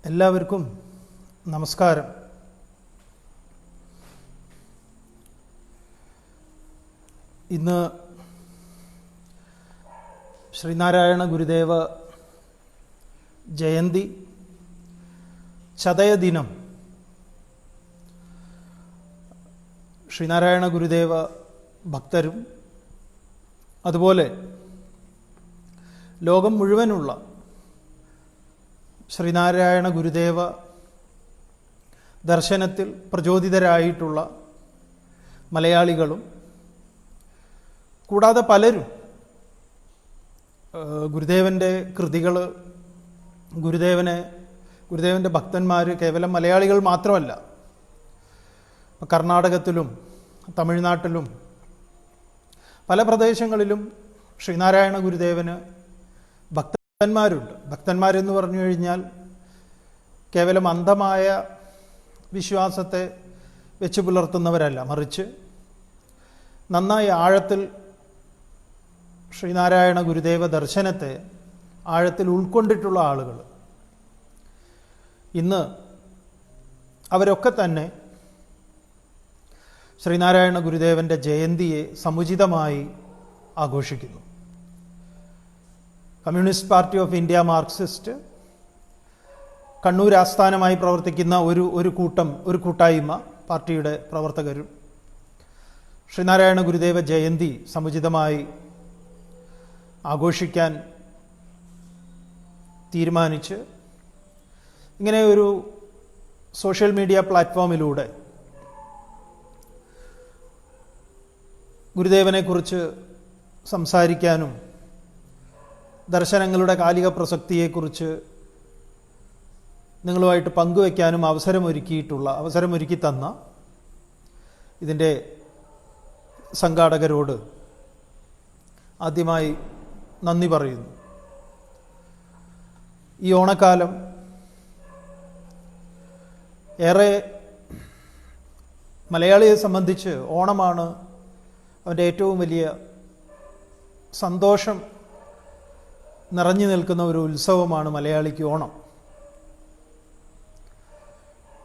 എല്ലാവർക്കും നമസ്കാരം. ഇന്ന് ശ്രീനാരായണ ഗുരുദേവ ജയന്തി ചതയദിനം. ശ്രീനാരായണ ഗുരുദേവ ഭക്തരും അതുപോലെ ലോകം മുഴുവനുള്ള ശ്രീനാരായണ ഗുരുദേവ ദർശനത്തിൽ പ്രചോദിതരായിട്ടുള്ള മലയാളികളും കൂടാതെ പലരും ഗുരുദേവൻ്റെ കൃതികൾ, ഗുരുദേവൻ്റെ ഭക്തന്മാർ കേവലം മലയാളികൾ മാത്രമല്ല, കർണാടകത്തിലും തമിഴ്നാട്ടിലും പല പ്രദേശങ്ങളിലും ശ്രീനാരായണ ഗുരുദേവന് ഭക്തന്മാരുണ്ട്. ഭക്തന്മാരെന്ന് പറഞ്ഞു കഴിഞ്ഞാൽ കേവലം അന്ധമായ വിശ്വാസത്തെ വെച്ച് പുലർത്തുന്നവരല്ല, മറിച്ച് നന്നായി ആഴത്തിൽ ശ്രീനാരായണ ഗുരുദേവ ദർശനത്തെ ആഴത്തിൽ ഉൾക്കൊണ്ടിട്ടുള്ള ആളുകൾ. ഇന്ന് അവരൊക്കെ തന്നെ ശ്രീനാരായണ ഗുരുദേവൻ്റെ ജയന്തിയെ സമുചിതമായി ആഘോഷിക്കുന്നു. Communist party of India Marxist Kannur ആസ്ഥാനമായി പ്രവർത്തിക്കുന്ന ഒരു കൂട്ടായ്മ പാർട്ടിയുടെ പ്രവർത്തകരും ശ്രീനാരായണ ഗുരുദേവ ജയന്തി സമുചിതമായി ആഘോഷിക്കാൻ തീരുമാനിച്ച് ഇങ്ങനെ ഒരു സോഷ്യൽ മീഡിയ പ്ലാറ്റ്ഫോമിലൂടെ ഗുരുദേവനെക്കുറിച്ച് സംസാരിക്കാനും ദർശനങ്ങളുടെ കാലിക പ്രസക്തിയെക്കുറിച്ച് നിങ്ങളുമായിട്ട് പങ്കുവയ്ക്കാനും അവസരമൊരുക്കി തന്ന ഇതിൻ്റെ സംഘാടകരോട് ആദ്യമായി നന്ദി പറയുന്നു. ഈ ഓണക്കാലം ഏറെ മലയാളിയെ സംബന്ധിച്ച് ഓണമാണ് അവൻ്റെ ഏറ്റവും വലിയ സന്തോഷം നിറഞ്ഞു നിൽക്കുന്ന ഒരു ഉത്സവമാണ് മലയാളിക്ക് ഓണം.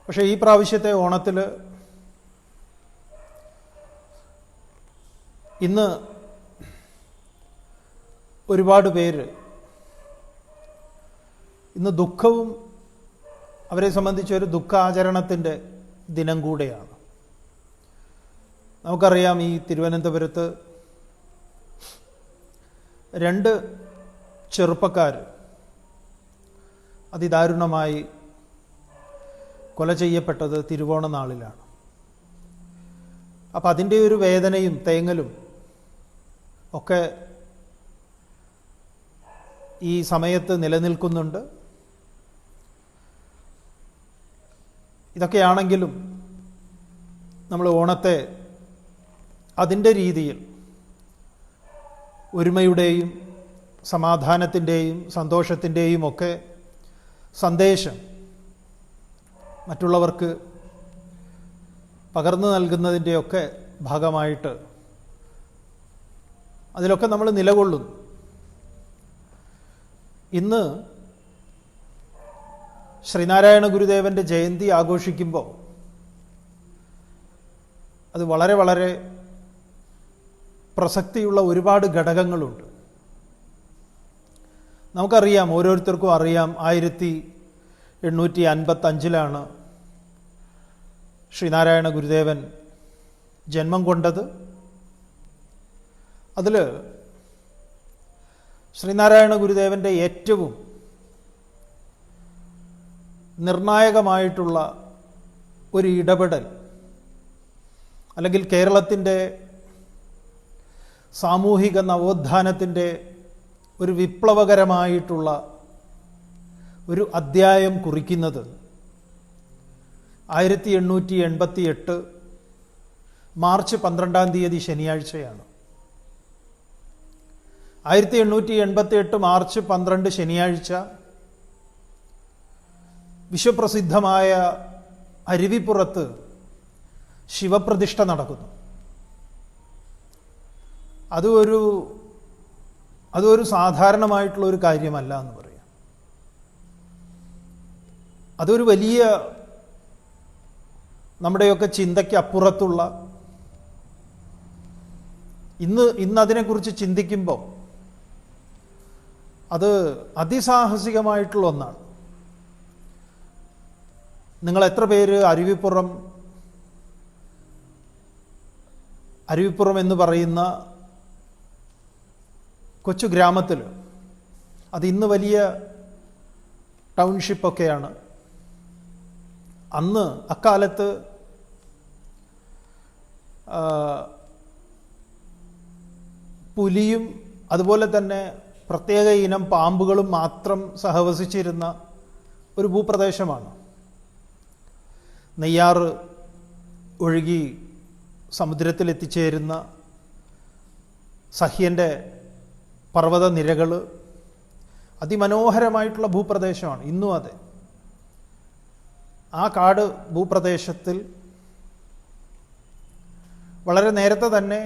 പക്ഷേ ഈ പ്രാവശ്യത്തെ ഓണത്തിൽ ഇന്ന് ഒരുപാട് പേര് ഇന്ന് ദുഃഖവും അവരെ സംബന്ധിച്ചൊരു ദുഃഖാചരണത്തിൻ്റെ ദിനം കൂടെയാണ്. നമുക്കറിയാം, ഈ തിരുവനന്തപുരത്ത് 2 ചെറുപ്പക്കാർ അതിദാരുണമായി കൊല ചെയ്യപ്പെട്ടത് തിരുവോണ നാളിലാണ്. അപ്പം അതിൻ്റെ ഒരു വേദനയും തേങ്ങലും ഒക്കെ ഈ സമയത്ത് നിലനിൽക്കുന്നുണ്ട്. ഇതൊക്കെയാണെങ്കിലും നമ്മൾ ഓണത്തെ അതിൻ്റെ രീതിയിൽ ഒരുമയുടെയും സമാധാനത്തിൻ്റെയും സന്തോഷത്തിൻ്റെയും ഒക്കെ സന്ദേശം മറ്റുള്ളവർക്ക് പകർന്നു നൽകുന്നതിൻ്റെയൊക്കെ ഭാഗമായിട്ട് അതിലൊക്കെ നമ്മൾ നിലകൊള്ളുന്നു. ഇന്ന് ശ്രീനാരായണ ഗുരുദേവൻ്റെ ജയന്തി ആഘോഷിക്കുമ്പോൾ അത് വളരെ വളരെ പ്രസക്തിയുള്ള ഒരുപാട് ഘടകങ്ങളുണ്ട്. നമുക്കറിയാം, ഓരോരുത്തർക്കും അറിയാം, 1855 ശ്രീനാരായണ ഗുരുദേവൻ ജന്മം കൊണ്ടത്. അതിൽ ശ്രീനാരായണ ഗുരുദേവൻ്റെ ഏറ്റവും നിർണായകമായിട്ടുള്ള ഒരു ഇടപെടൽ, അല്ലെങ്കിൽ കേരളത്തിൻ്റെ സാമൂഹിക നവോത്ഥാനത്തിൻ്റെ ഒരു വിപ്ലവകരമായിട്ടുള്ള ഒരു അധ്യായം കുറിക്കുന്നത് 1888 മാർച്ച് 12 ശനിയാഴ്ചയാണ്. 1888 മാർച്ച് 12 ശനിയാഴ്ച വിശ്വപ്രസിദ്ധമായ അരുവിപ്പുറത്ത് ശിവപ്രതിഷ്ഠ നടക്കുന്നു. അതൊരു സാധാരണമായിട്ടുള്ള ഒരു കാര്യമല്ല എന്ന് പറയാം. അതൊരു വലിയ നമ്മുടെയൊക്കെ ചിന്തയ്ക്ക് അപ്പുറത്തുള്ള, ഇന്നതിനെക്കുറിച്ച് ചിന്തിക്കുമ്പോൾ അത് അതിസാഹസികമായിട്ടുള്ള ഒന്നാണ്. നിങ്ങൾ എത്ര പേര് അരുവിപ്പുറം എന്ന് പറയുന്ന കൊച്ചു ഗ്രാമത്തിൽ, അത് ഇന്ന് വലിയ ടൗൺഷിപ്പൊക്കെയാണ്, അക്കാലത്ത് പുലിയും അതുപോലെ തന്നെ പ്രത്യേക ഇനം പാമ്പുകളും മാത്രം സഹവസിച്ചിരുന്ന ഒരു ഭൂപ്രദേശമാണ്. നെയ്യാറ് ഒഴുകി സമുദ്രത്തിൽ എത്തിച്ചേരുന്ന സഹ്യൻ്റെ പർവ്വതനിരകൾ, അതിമനോഹരമായിട്ടുള്ള ഭൂപ്രദേശമാണ് ഇന്നും. അതെ, ആ കാട് ഭൂപ്രദേശത്തിൽ വളരെ നേരത്തെ തന്നെ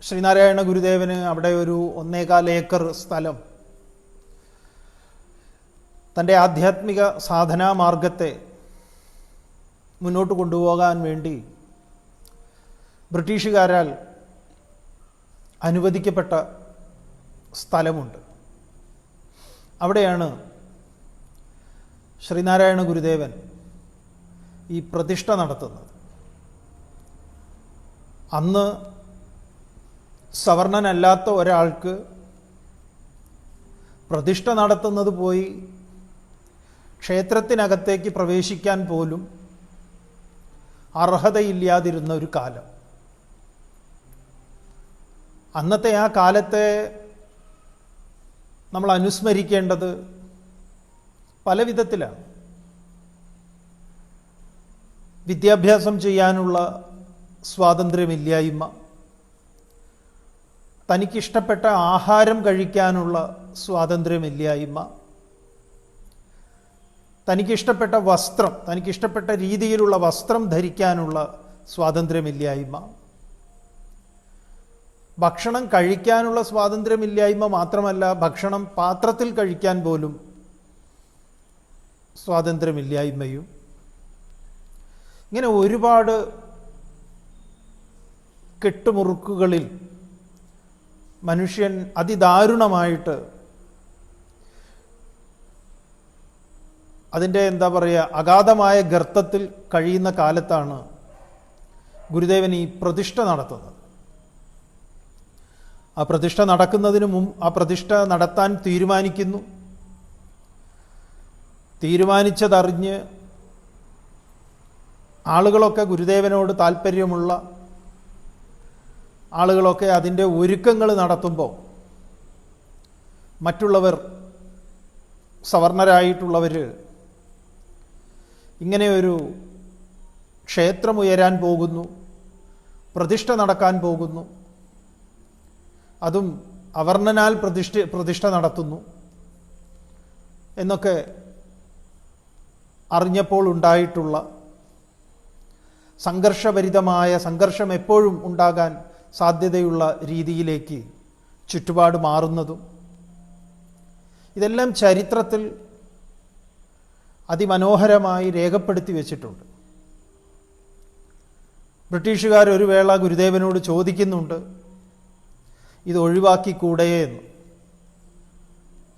ശ്രീനാരായണ ഗുരുദേവന് അവിടെ ഒരു 1.25 ഏക്കർ സ്ഥലം തൻ്റെ ആധ്യാത്മിക സാധനാ മാർഗത്തെ മുന്നോട്ട് കൊണ്ടുപോകാൻ വേണ്ടി ബ്രിട്ടീഷുകാരാൽ അനുവദിക്കപ്പെട്ട സ്ഥലമുണ്ട്. അവിടെയാണ് ശ്രീനാരായണ ഗുരുദേവൻ ഈ പ്രതിഷ്ഠ നടത്തുന്നത്. അന്ന് സവർണനല്ലാത്ത ഒരാൾക്ക് പ്രതിഷ്ഠ നടത്തുന്നത് പോയി ക്ഷേത്രത്തിനകത്തേക്ക് പ്രവേശിക്കാൻ പോലും അർഹതയില്ലാതിരുന്ന ഒരു കാലം. അന്നത്തെ ആ കാലത്തെ നമ്മൾ അനുസ്മരിക്കേണ്ടത് പല വിധത്തിലാണ്. വിദ്യാഭ്യാസം ചെയ്യാനുള്ള സ്വാതന്ത്ര്യമില്ലായ്മ, തനിക്കിഷ്ടപ്പെട്ട ആഹാരം കഴിക്കാനുള്ള സ്വാതന്ത്ര്യമില്ലായ്മ, തനിക്കിഷ്ടപ്പെട്ട വസ്ത്രം, തനിക്കിഷ്ടപ്പെട്ട രീതിയിലുള്ള വസ്ത്രം ധരിക്കാനുള്ള സ്വാതന്ത്ര്യമില്ലായ്മ, ഭക്ഷണം കഴിക്കാനുള്ള സ്വാതന്ത്ര്യമില്ലായ്മ മാത്രമല്ല, ഭക്ഷണം പാത്രത്തിൽ കഴിക്കാൻ പോലും സ്വാതന്ത്ര്യമില്ലായ്മയും, ഇങ്ങനെ ഒരുപാട് കെട്ടുമുറുക്കുകളിൽ മനുഷ്യൻ അതിദാരുണമായിട്ട് അതിൻ്റെ അഗാധമായ ഗർത്തത്തിൽ കഴിയുന്ന കാലത്താണ് ഗുരുദേവൻ ഈ പ്രതിഷ്ഠ നടത്തുന്നത്. ആ പ്രതിഷ്ഠ നടക്കുന്നതിന് മുമ്പ്, ആ പ്രതിഷ്ഠ നടത്താൻ തീരുമാനിച്ചതറിഞ്ഞ് ആളുകളൊക്കെ, ഗുരുദേവനോട് താല്പര്യമുള്ള ആളുകളൊക്കെ അതിൻ്റെ ഒരുക്കങ്ങൾ നടത്തുമ്പോൾ മറ്റുള്ളവർ, സവർണരായിട്ടുള്ളവർ ഇങ്ങനെയൊരു ക്ഷേത്രം ഉയരാൻ പോകുന്നു, പ്രതിഷ്ഠ നടക്കാൻ പോകുന്നു, അതും അവർണ്ണനാൽ പ്രതിഷ്ഠ നടത്തുന്നു എന്നൊക്കെ അറിഞ്ഞപ്പോൾ ഉണ്ടായിട്ടുള്ള സംഘർഷം എപ്പോഴും ഉണ്ടാകാൻ സാധ്യതയുള്ള രീതിയിലേക്ക് ചുറ്റുപാട് മാറുന്നതും, ഇതെല്ലാം ചരിത്രത്തിൽ അതിമനോഹരമായി രേഖപ്പെടുത്തി വച്ചിട്ടുണ്ട്. ബ്രിട്ടീഷുകാർ ഒരു വേള ഗുരുദേവനോട് ചോദിക്കുന്നുണ്ട്, ഇത് ഒഴിവാക്കിക്കൂടെ എന്ന്.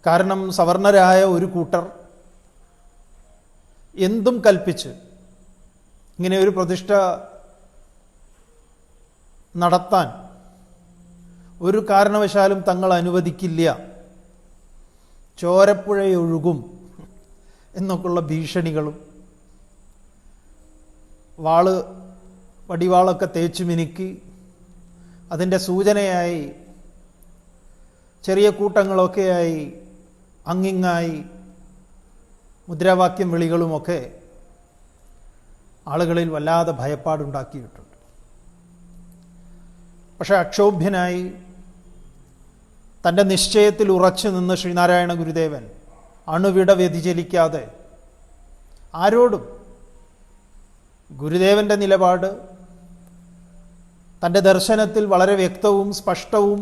കാരണം സവർണരായ ഒരു കൂട്ടർ എന്തും കൽപ്പിച്ച് ഇങ്ങനെ ഒരു പ്രതിഷ്ഠ നടത്താൻ ഒരു കാരണവശാലും തങ്ങൾ അനുവദിക്കില്ല, ചോരപ്പുഴയൊഴുകും എന്നൊക്കെയുള്ള ഭീഷണികളും, വടിവാളൊക്കെ തേച്ചു മിനുക്കി അതിൻ്റെ സൂചനയായി ചെറിയ കൂട്ടങ്ങളൊക്കെയായി അങ്ങിങ്ങായി മുദ്രാവാക്യം വിളികളുമൊക്കെ ആളുകളിൽ വല്ലാതെ ഭയപ്പാടുണ്ടാക്കിയിട്ടുണ്ട്. പക്ഷെ അക്ഷോഭ്യനായി തൻ്റെ നിശ്ചയത്തിൽ ഉറച്ചു നിന്ന് ശ്രീനാരായണ ഗുരുദേവൻ അണുവിട വ്യതിചലിക്കാതെ ആരോടും ഗുരുദേവൻ്റെ നിലപാട് തൻ്റെ ദർശനത്തിൽ വളരെ വ്യക്തവും സ്പഷ്ടവും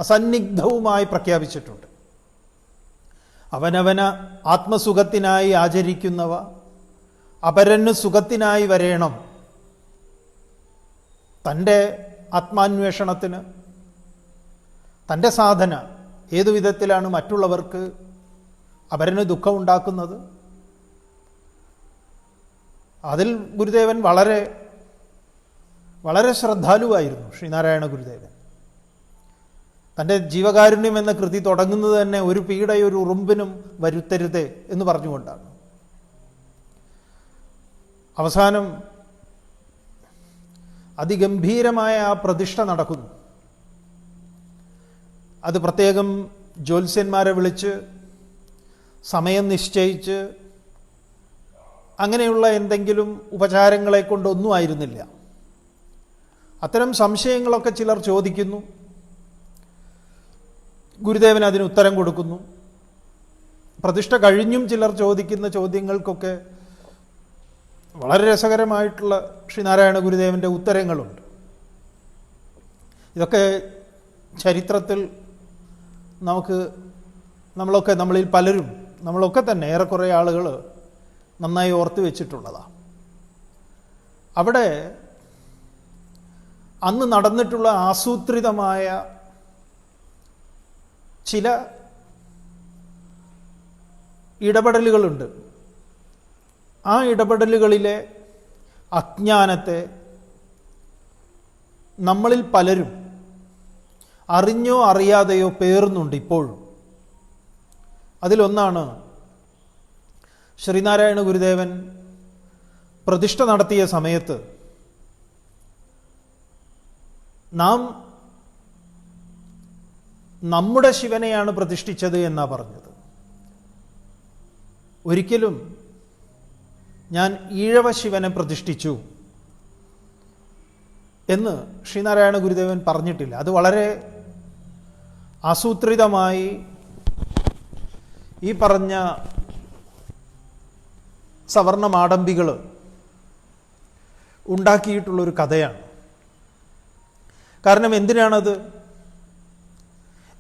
അസന്നിഗ്ധവുമായി പ്രഖ്യാപിച്ചിട്ടുണ്ട്. അവനവന ആത്മസുഖത്തിനായി ആചരിക്കുന്നവ അപരന് സുഖത്തിനായി വരേണം. തൻ്റെ ആത്മാന്വേഷണത്തിന് തൻ്റെ സാധന ഏതു വിധത്തിലാണ് മറ്റുള്ളവർക്ക് അപരന് ദുഃഖമുണ്ടാക്കുന്നത്, അതിൽ ഗുരുദേവൻ വളരെ വളരെ ശ്രദ്ധാലുവായിരുന്നു. ശ്രീനാരായണ ഗുരുദേവൻ തൻ്റെ ജീവകാരുണ്യം എന്ന കൃതി തുടങ്ങുന്നത് തന്നെ ഒരു പീഡയൊരു ഉറുമ്പിനും വരുത്തരുതേ എന്ന് പറഞ്ഞുകൊണ്ടാണ്. അവസാനം അതിഗംഭീരമായ ആ പ്രതിഷ്ഠ നടക്കുന്നു. അത് പ്രത്യേകം ജ്യോത്സ്യന്മാരെ വിളിച്ച് സമയം നിശ്ചയിച്ച് അങ്ങനെയുള്ള എന്തെങ്കിലും ഉപചാരങ്ങളെ കൊണ്ടൊന്നും ആയിരുന്നില്ല. അത്തരം സംശയങ്ങളൊക്കെ ചിലർ ചോദിക്കുന്നു, ഗുരുദേവൻ അതിന് ഉത്തരം കൊടുക്കുന്നു. പ്രതിഷ്ഠ കഴിഞ്ഞും ചിലർ ചോദിക്കുന്ന ചോദ്യങ്ങൾക്കൊക്കെ വളരെ രസകരമായിട്ടുള്ള ശ്രീനാരായണ ഗുരുദേവൻ്റെ ഉത്തരങ്ങളുണ്ട്. ഇതൊക്കെ ചരിത്രത്തിൽ നമ്മളിൽ പലരും, നമ്മളൊക്കെ തന്നെ ഏറെക്കുറെ ആളുകൾ നന്നായി ഓർത്തു വെച്ചിട്ടുള്ളതാണ്. അവിടെ അന്ന് നടന്നിട്ടുള്ള ആസൂത്രിതമായ ചില ഇടപെടലുകളുണ്ട്. ആ ഇടപെടലുകളിലെ അജ്ഞാനത്തെ നമ്മളിൽ പലരും അറിഞ്ഞോ അറിയാതെയോ പേറുന്നുണ്ട് ഇപ്പോഴും. അതിലൊന്നാണ് ശ്രീനാരായണ ഗുരുദേവൻ പ്രതിഷ്ഠ നടത്തിയ സമയത്ത് നാം നമ്മുടെ ശിവനെയാണ് പ്രതിഷ്ഠിച്ചത് എന്നാ പറഞ്ഞത്. ഒരിക്കലും ഞാൻ ഈഴവ ശിവനെ പ്രതിഷ്ഠിച്ചു എന്ന് ശ്രീനാരായണ ഗുരുദേവൻ പറഞ്ഞിട്ടില്ല. അത് വളരെ ആസൂത്രിതമായി ഈ പറഞ്ഞ സവർണ മാടമ്പികൾ ഉണ്ടാക്കിയിട്ടുള്ളൊരു കഥയാണ്. കാരണം എന്തിനാണത്?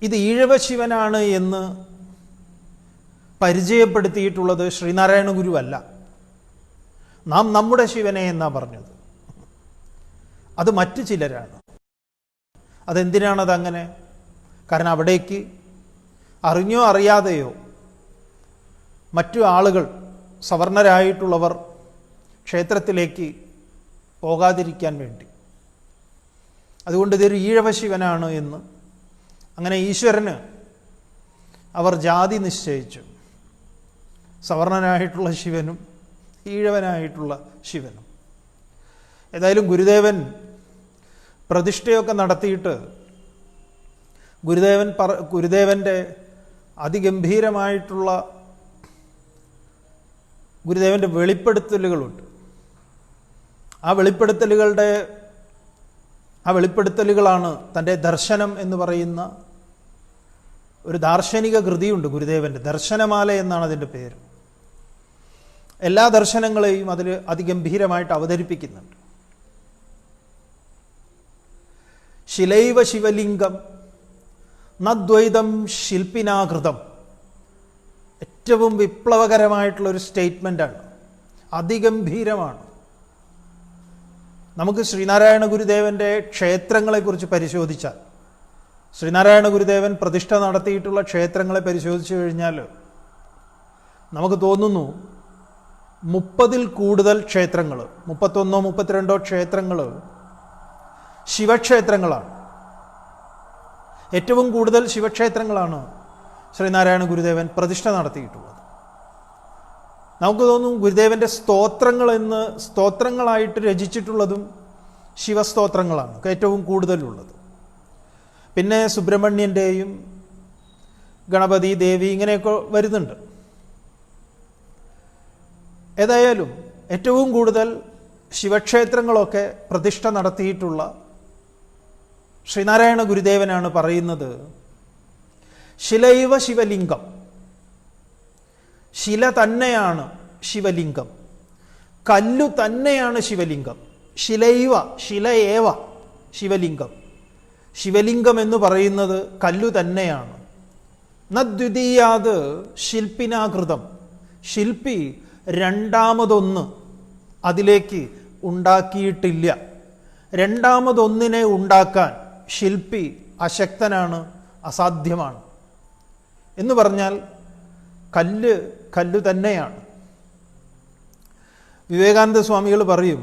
ഇത് ഈഴവ ശിവനാണ് എന്ന് പരിചയപ്പെടുത്തിയിട്ടുള്ളത് ശ്രീനാരായണ ഗുരുവല്ല, നാം നമ്മുടെ ശിവനെ എന്നാ പറഞ്ഞത്. അത് മറ്റു ചിലരാണ്. അതെന്തിനാണതങ്ങനെ? കാരണം അവിടേക്ക് അറിഞ്ഞോ അറിയാതെയോ മറ്റു ആളുകൾ, സവർണരായിട്ടുള്ളവർ ക്ഷേത്രത്തിലേക്ക് പോകാതിരിക്കാൻ വേണ്ടി. അതുകൊണ്ട് ഇതൊരു ഈഴവ ശിവനാണ് എന്ന്. അങ്ങനെ ഈശ്വരന് അവർ ജാതി നിശ്ചയിച്ചു. സവർണനായിട്ടുള്ള ശിവനും ഈഴവനായിട്ടുള്ള ശിവനും. ഏതായാലും പ്രതിഷ്ഠയൊക്കെ നടത്തിയിട്ട് ഗുരുദേവൻ്റെ അതിഗംഭീരമായിട്ടുള്ള ഗുരുദേവൻ്റെ വെളിപ്പെടുത്തലുകളുണ്ട്. ആ വെളിപ്പെടുത്തലുകളാണ് തൻ്റെ ദർശനം എന്ന് പറയുന്ന ഒരു ദാർശനിക കൃതിയുണ്ട് ഗുരുദേവൻ്റെ. ദർശനമാല എന്നാണ് അതിൻ്റെ പേര്. എല്ലാ ദർശനങ്ങളെയും അതിൽ അതിഗംഭീരമായിട്ട് അവതരിപ്പിക്കുന്നുണ്ട്. ശിലൈവ ശിവലിംഗം നദ്വൈതം ശില്പിനാകൃതം. ഏറ്റവും വിപ്ലവകരമായിട്ടുള്ളൊരു സ്റ്റേറ്റ്മെൻ്റാണ്, അതിഗംഭീരമാണ്. നമുക്ക് ശ്രീനാരായണ ഗുരുദേവൻ്റെ ക്ഷേത്രങ്ങളെക്കുറിച്ച് പരിശോധിച്ചാൽ, ശ്രീനാരായണ ഗുരുദേവൻ പ്രതിഷ്ഠ നടത്തിയിട്ടുള്ള ക്ഷേത്രങ്ങളെ പരിശോധിച്ചു കഴിഞ്ഞാൽ നമുക്ക് തോന്നുന്നു 30-ൽ കൂടുതൽ ക്ഷേത്രങ്ങൾ, 31-ഓ 32-ഓ ക്ഷേത്രങ്ങൾ ശിവക്ഷേത്രങ്ങളാണ്. ഏറ്റവും കൂടുതൽ ശിവക്ഷേത്രങ്ങളാണ് ശ്രീനാരായണ ഗുരുദേവൻ പ്രതിഷ്ഠ നടത്തിയിട്ടുള്ളത്. നമുക്ക് തോന്നും ഗുരുദേവൻ്റെ സ്തോത്രങ്ങളായിട്ട് രചിച്ചിട്ടുള്ളതും ശിവസ്തോത്രങ്ങളാണ് ഏറ്റവും കൂടുതലുള്ളത്. പിന്നെ സുബ്രഹ്മണ്യൻ്റെയും ഗണപതി, ദേവി ഇങ്ങനെയൊക്കെ വരുന്നുണ്ട്. ഏതായാലും ഏറ്റവും കൂടുതൽ ശിവക്ഷേത്രങ്ങളൊക്കെ പ്രതിഷ്ഠ നടത്തിയിട്ടുള്ള ശ്രീനാരായണ ഗുരുദേവനാണ് പറയുന്നത്, ശിലൈവ ശിവലിംഗം. ശില തന്നെയാണ് ശിവലിംഗം, കല്ലു തന്നെയാണ് ശിവലിംഗം. ശിലയേവ ശിവലിംഗം. ശിവലിംഗം എന്ന് പറയുന്നത് കല്ലു തന്നെയാണ്. നദ്വിതീയാത് ശില്പിനാകൃതം. ശില്പി രണ്ടാമതൊന്ന് അതിലേക്ക് ഉണ്ടാക്കിയിട്ടില്ല. രണ്ടാമതൊന്നിനെ ഉണ്ടാക്കാൻ ശില്പി അശക്തനാണ്, അസാധ്യമാണ്. എന്ന് പറഞ്ഞാൽ കല്ല് തന്നെയാണ്. വിവേകാനന്ദ സ്വാമികൾ പറയും,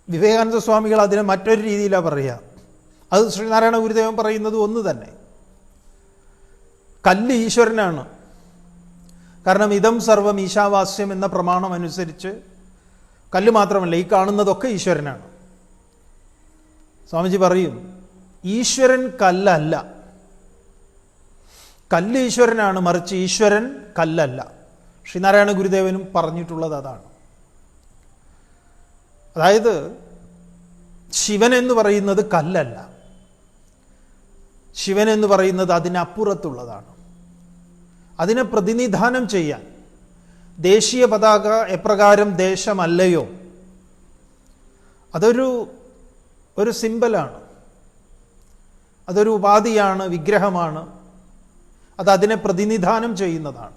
വിവേകാനന്ദ സ്വാമികൾ അതിനെ മറ്റൊരു രീതിയിലാണ് പറയുക. അത് ശ്രീനാരായണ ഗുരുദേവൻ പറയുന്നത് ഒന്ന് തന്നെ. കല്ല് ഈശ്വരനാണ്. കാരണം ഇദം സർവം ഈശാവാസ്യം എന്ന പ്രമാണം അനുസരിച്ച് കല്ല് മാത്രമല്ല, ഈ കാണുന്നതൊക്കെ ഈശ്വരനാണ്. സ്വാമിജി പറയും, ഈശ്വരൻ കല്ലല്ല. കല്ല് ഈശ്വരനാണ്, മറിച്ച് ഈശ്വരൻ കല്ലല്ല. ശ്രീനാരായണ ഗുരുദേവനും പറഞ്ഞിട്ടുള്ളത് അതാണ്. അതായത് ശിവൻ എന്ന് പറയുന്നത് കല്ലല്ല, ശിവൻ എന്ന് പറയുന്നത് അതിനപ്പുറത്തുള്ളതാണ്. അതിനെ പ്രതിനിധാനം ചെയ്യാൻ ദേശീയ പതാക എപ്രകാരം ദേശമല്ലയോ, അതൊരു സിംബലാണ്, അതൊരു ഉപാധിയാണ്, വിഗ്രഹമാണ്. അതിനെ പ്രതിനിധാനം ചെയ്യുന്നതാണ്.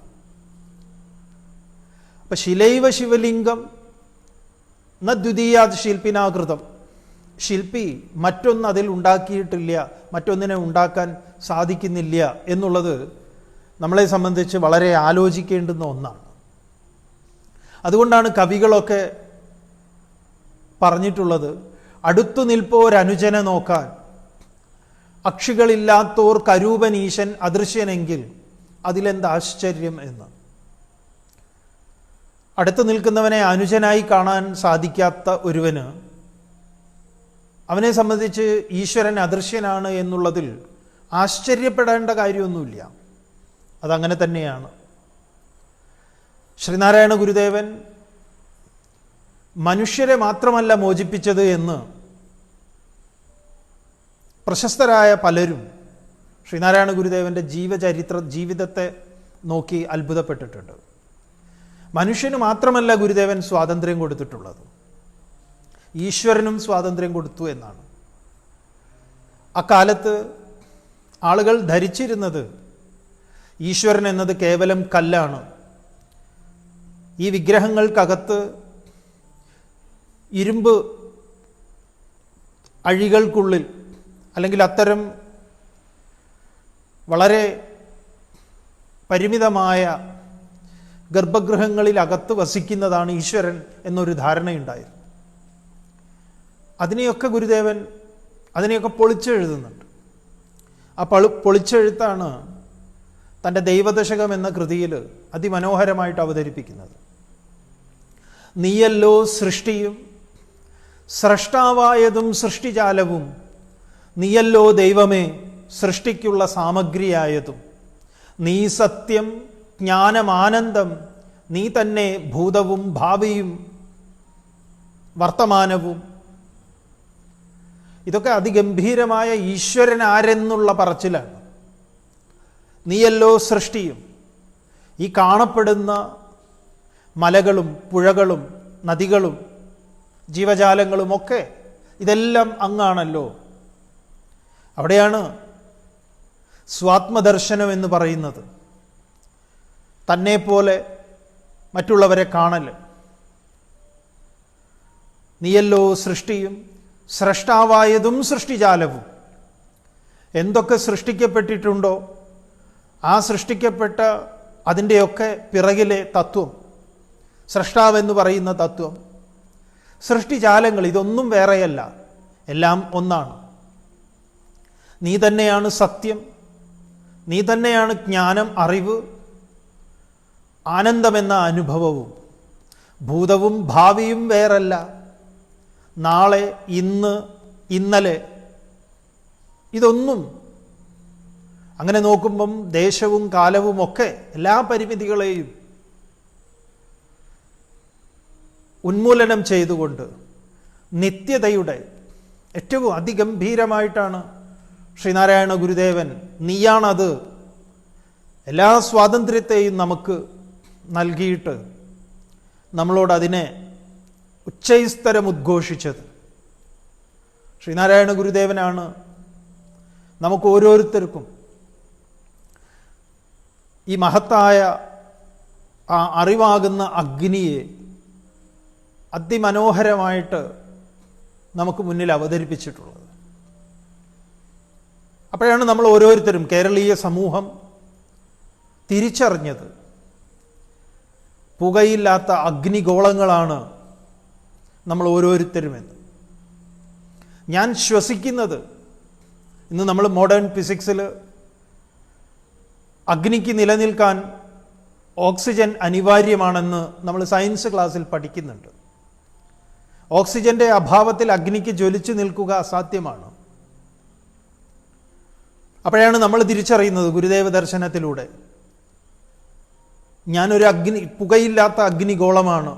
അപ്പൊ ശിലൈവ ശിവലിംഗം ന ദ്വിതീയാത് ശില്പിനാകൃതം. ശില്പി മറ്റൊന്ന് അതിൽ ഉണ്ടാക്കിയിട്ടില്ല, മറ്റൊന്നിനെ ഉണ്ടാക്കാൻ സാധിക്കുന്നില്ല എന്നുള്ളത് നമ്മളെ സംബന്ധിച്ച് വളരെ ആലോചിക്കേണ്ടുന്ന ഒന്നാണ്. അതുകൊണ്ടാണ് കവികളൊക്കെ പറഞ്ഞിട്ടുള്ളത്, അടുത്തു നിൽപ്പോരനുജനെ നോക്കാൻ അക്ഷികളില്ലാത്തോർ കരൂപനീശൻ അദൃശ്യനെങ്കിൽ അതിലെന്ത് ആശ്ചര്യം എന്ന്. അടുത്തു നിൽക്കുന്നവനെ അനുജനായി കാണാൻ സാധിക്കാത്ത ഒരുവന്, അവനെ സംബന്ധിച്ച് ഈശ്വരൻ അദൃശ്യനാണ് എന്നുള്ളതിൽ ആശ്ചര്യപ്പെടേണ്ട കാര്യമൊന്നുമില്ല. അതങ്ങനെ തന്നെയാണ്. ശ്രീനാരായണ ഗുരുദേവൻ മനുഷ്യരെ മാത്രമല്ല മോചിപ്പിച്ചത് എന്ന് പ്രശസ്തരായ പലരും ശ്രീനാരായണ ഗുരുദേവൻ്റെ ജീവിതത്തെ നോക്കി അത്ഭുതപ്പെട്ടിട്ടുണ്ട്. മനുഷ്യന് മാത്രമല്ല ഗുരുദേവൻ സ്വാതന്ത്ര്യം കൊടുത്തിട്ടുള്ളത്, ഈശ്വരനും സ്വാതന്ത്ര്യം കൊടുത്തു എന്നാണ്. അക്കാലത്ത് ആളുകൾ ധരിച്ചിരുന്നത് ഈശ്വരൻ എന്നത് കേവലം കല്ലാണ്. ഈ വിഗ്രഹങ്ങൾക്കകത്ത് ഇരുമ്പ് അഴികൾക്കുള്ളിൽ അല്ലെങ്കിൽ അത്തരം വളരെ പരിമിതമായ ഗർഭഗൃഹങ്ങളിലകത്ത് വസിക്കുന്നതാണ് ഈശ്വരൻ എന്നൊരു ധാരണയുണ്ടായിരുന്നു. അതിനെയൊക്കെ ഗുരുദേവൻ പൊളിച്ചെഴുതുന്നുണ്ട്. ആ പൊളിച്ചെഴുത്താണ് തൻ്റെ ദൈവദശകം എന്ന കൃതിയിൽ അതിമനോഹരമായിട്ട് അവതരിപ്പിക്കുന്നത്. നീയല്ലോ സൃഷ്ടിയും സ്രഷ്ടാവായതും സൃഷ്ടിജാലവും, നീയല്ലോ ദൈവമേ സൃഷ്ടിക്കുള്ള സാമഗ്രിയായതും, നീ സത്യം ജ്ഞാനമാനന്ദം, നീ തന്നെ ഭൂതവും ഭാവിയും വർത്തമാനവും. ഇതൊക്കെ അതിഗംഭീരമായ ഈശ്വരൻ ആരെന്നുള്ള പറച്ചിലാണ്. നീയല്ലോ സൃഷ്ടിയും, ഈ കാണപ്പെടുന്ന മലകളും പുഴകളും നദികളും ജീവജാലങ്ങളുമൊക്കെ ഇതെല്ലാം അങ്ങാണല്ലോ. അവിടെയാണ് സ്വാത്മദർശനം എന്ന് പറയുന്നത്. തന്നെ പോലെ മറ്റുള്ളവരെ കാണൽ. നീയല്ലോ സൃഷ്ടിയും സ്രഷ്ടാവായതും സൃഷ്ടിജാലവും. എന്തൊക്കെ സൃഷ്ടിക്കപ്പെട്ടിട്ടുണ്ടോ ആ സൃഷ്ടിക്കപ്പെട്ട അതിൻ്റെയൊക്കെ പിറകിലെ തത്വം, സ്രഷ്ടാവെന്ന് പറയുന്ന തത്വം, സൃഷ്ടിജാലങ്ങൾ, ഇതൊന്നും വേറെയല്ല, എല്ലാം ഒന്നാണ്. നീ തന്നെയാണ് സത്യം, നീ തന്നെയാണ് ജ്ഞാനം, അറിവ്, ആനന്ദമെന്ന അനുഭവവും. ഭൂതവും ഭാവിയും വേറല്ല, നാളെ, ഇന്ന്, ഇന്നലെ, ഇതൊന്നും. അങ്ങനെ നോക്കുമ്പം ദേശവും കാലവും ഒക്കെ എല്ലാ പരിമിതികളെയും ഉന്മൂലനം ചെയ്തുകൊണ്ട് നിത്യതയുടെ ഏറ്റവും അതിഗംഭീരമായിട്ടാണ് ശ്രീനാരായണ ഗുരുദേവൻ നീയാണത്, എല്ലാ സ്വാതന്ത്ര്യത്തെയും നമുക്ക് നൽകിയിട്ട് നമ്മളോട് അതിനെ ഉച്ചൈസ്തരം ഉദ്ഘോഷിച്ചത്. ശ്രീനാരായണ ഗുരുദേവനാണ് നമുക്ക് ഓരോരുത്തർക്കും ഈ മഹത്തായ ആ അറിവാകുന്ന അഗ്നിയെ അതിമനോഹരമായിട്ട് നമുക്ക് മുന്നിൽ അവതരിപ്പിച്ചിട്ടുള്ളത്. അപ്പോഴാണ് നമ്മൾ ഓരോരുത്തരും, കേരളീയ സമൂഹം തിരിച്ചറിഞ്ഞത് പുകയില്ലാത്ത അഗ്നിഗോളങ്ങളാണ് നമ്മൾ ഓരോരുത്തരുമെന്ന്. ഞാൻ ശ്വസിക്കുന്നത്, ഇന്ന് നമ്മൾ മോഡേൺ ഫിസിക്സിൽ അഗ്നിക്ക് നിലനിൽക്കാൻ ഓക്സിജൻ അനിവാര്യമാണെന്ന് നമ്മൾ സയൻസ് ക്ലാസ്സിൽ പഠിക്കുന്നുണ്ട്. ഓക്സിജന്റെ അഭാവത്തിൽ അഗ്നിക്ക് ജ്വലിച്ചു നിൽക്കുക അസാധ്യമാണ്. അപ്പോഴാണ് നമ്മൾ തിരിച്ചറിയുന്നത് ഗുരുദേവ ദർശനത്തിലൂടെ, ഞാനൊരു പുകയില്ലാത്ത അഗ്നിഗോളമാണ്.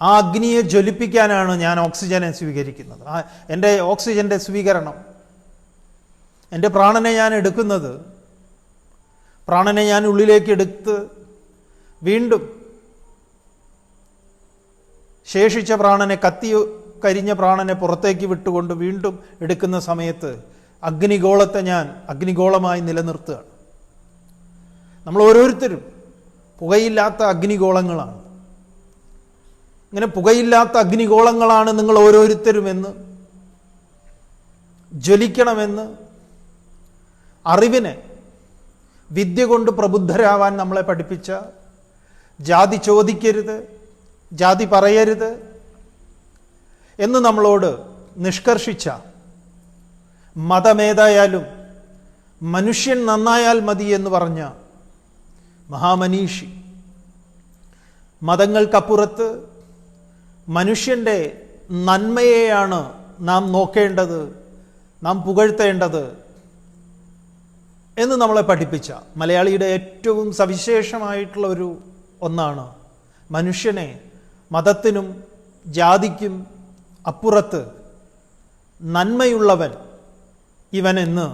ആ അഗ്നിയെ ജ്വലിപ്പിക്കാനാണ് ഞാൻ ഓക്സിജനെ സ്വീകരിക്കുന്നത്. എൻ്റെ ഓക്സിജന്റെ സ്വീകരണം, എൻ്റെ പ്രാണനെ ഞാൻ എടുക്കുന്നത്, പ്രാണനെ ഞാൻ ഉള്ളിലേക്ക് എടുത്ത് വീണ്ടും ശേഷിച്ച പ്രാണനെ, കരിഞ്ഞ പ്രാണനെ പുറത്തേക്ക് വിട്ടുകൊണ്ട് വീണ്ടും എടുക്കുന്ന സമയത്ത് അഗ്നിഗോളത്തെ ഞാൻ അഗ്നിഗോളമായി നിലനിർത്തുകയാണ്. നമ്മൾ ഓരോരുത്തരും പുകയില്ലാത്ത അഗ്നിഗോളങ്ങളാണ്. ഇങ്ങനെ പുകയില്ലാത്ത അഗ്നിഗോളങ്ങളാണ് നിങ്ങൾ ഓരോരുത്തരുമെന്ന്, ജ്വലിക്കണമെന്ന് അറിവിനെ, വിദ്യ കൊണ്ട് പ്രബുദ്ധരാവാൻ നമ്മളെ പഠിപ്പിച്ച, ജാതി ചോദിക്കരുത്, ജാതി പറയരുത് എന്ന് നമ്മളോട് നിഷ്കർഷിച്ച, മതമേതായാലും മനുഷ്യൻ നന്നായാൽ മതി എന്ന് പറഞ്ഞ മഹാമനീഷി, മതങ്ങൾക്കപ്പുറത്ത് മനുഷ്യൻ്റെ നന്മയെയാണ് നാം നോക്കേണ്ടത്, നാം പുകഴ്ത്തേണ്ടത് എന്ന് നമ്മളെ പഠിപ്പിച്ച മലയാളിയുടെ ഏറ്റവും സവിശേഷമായിട്ടുള്ള ഒന്നാണ് മനുഷ്യനെ മതത്തിനും ജാതിക്കും അപ്പുറത്ത് നന്മയുള്ളവൻ ഇവനെന്ന്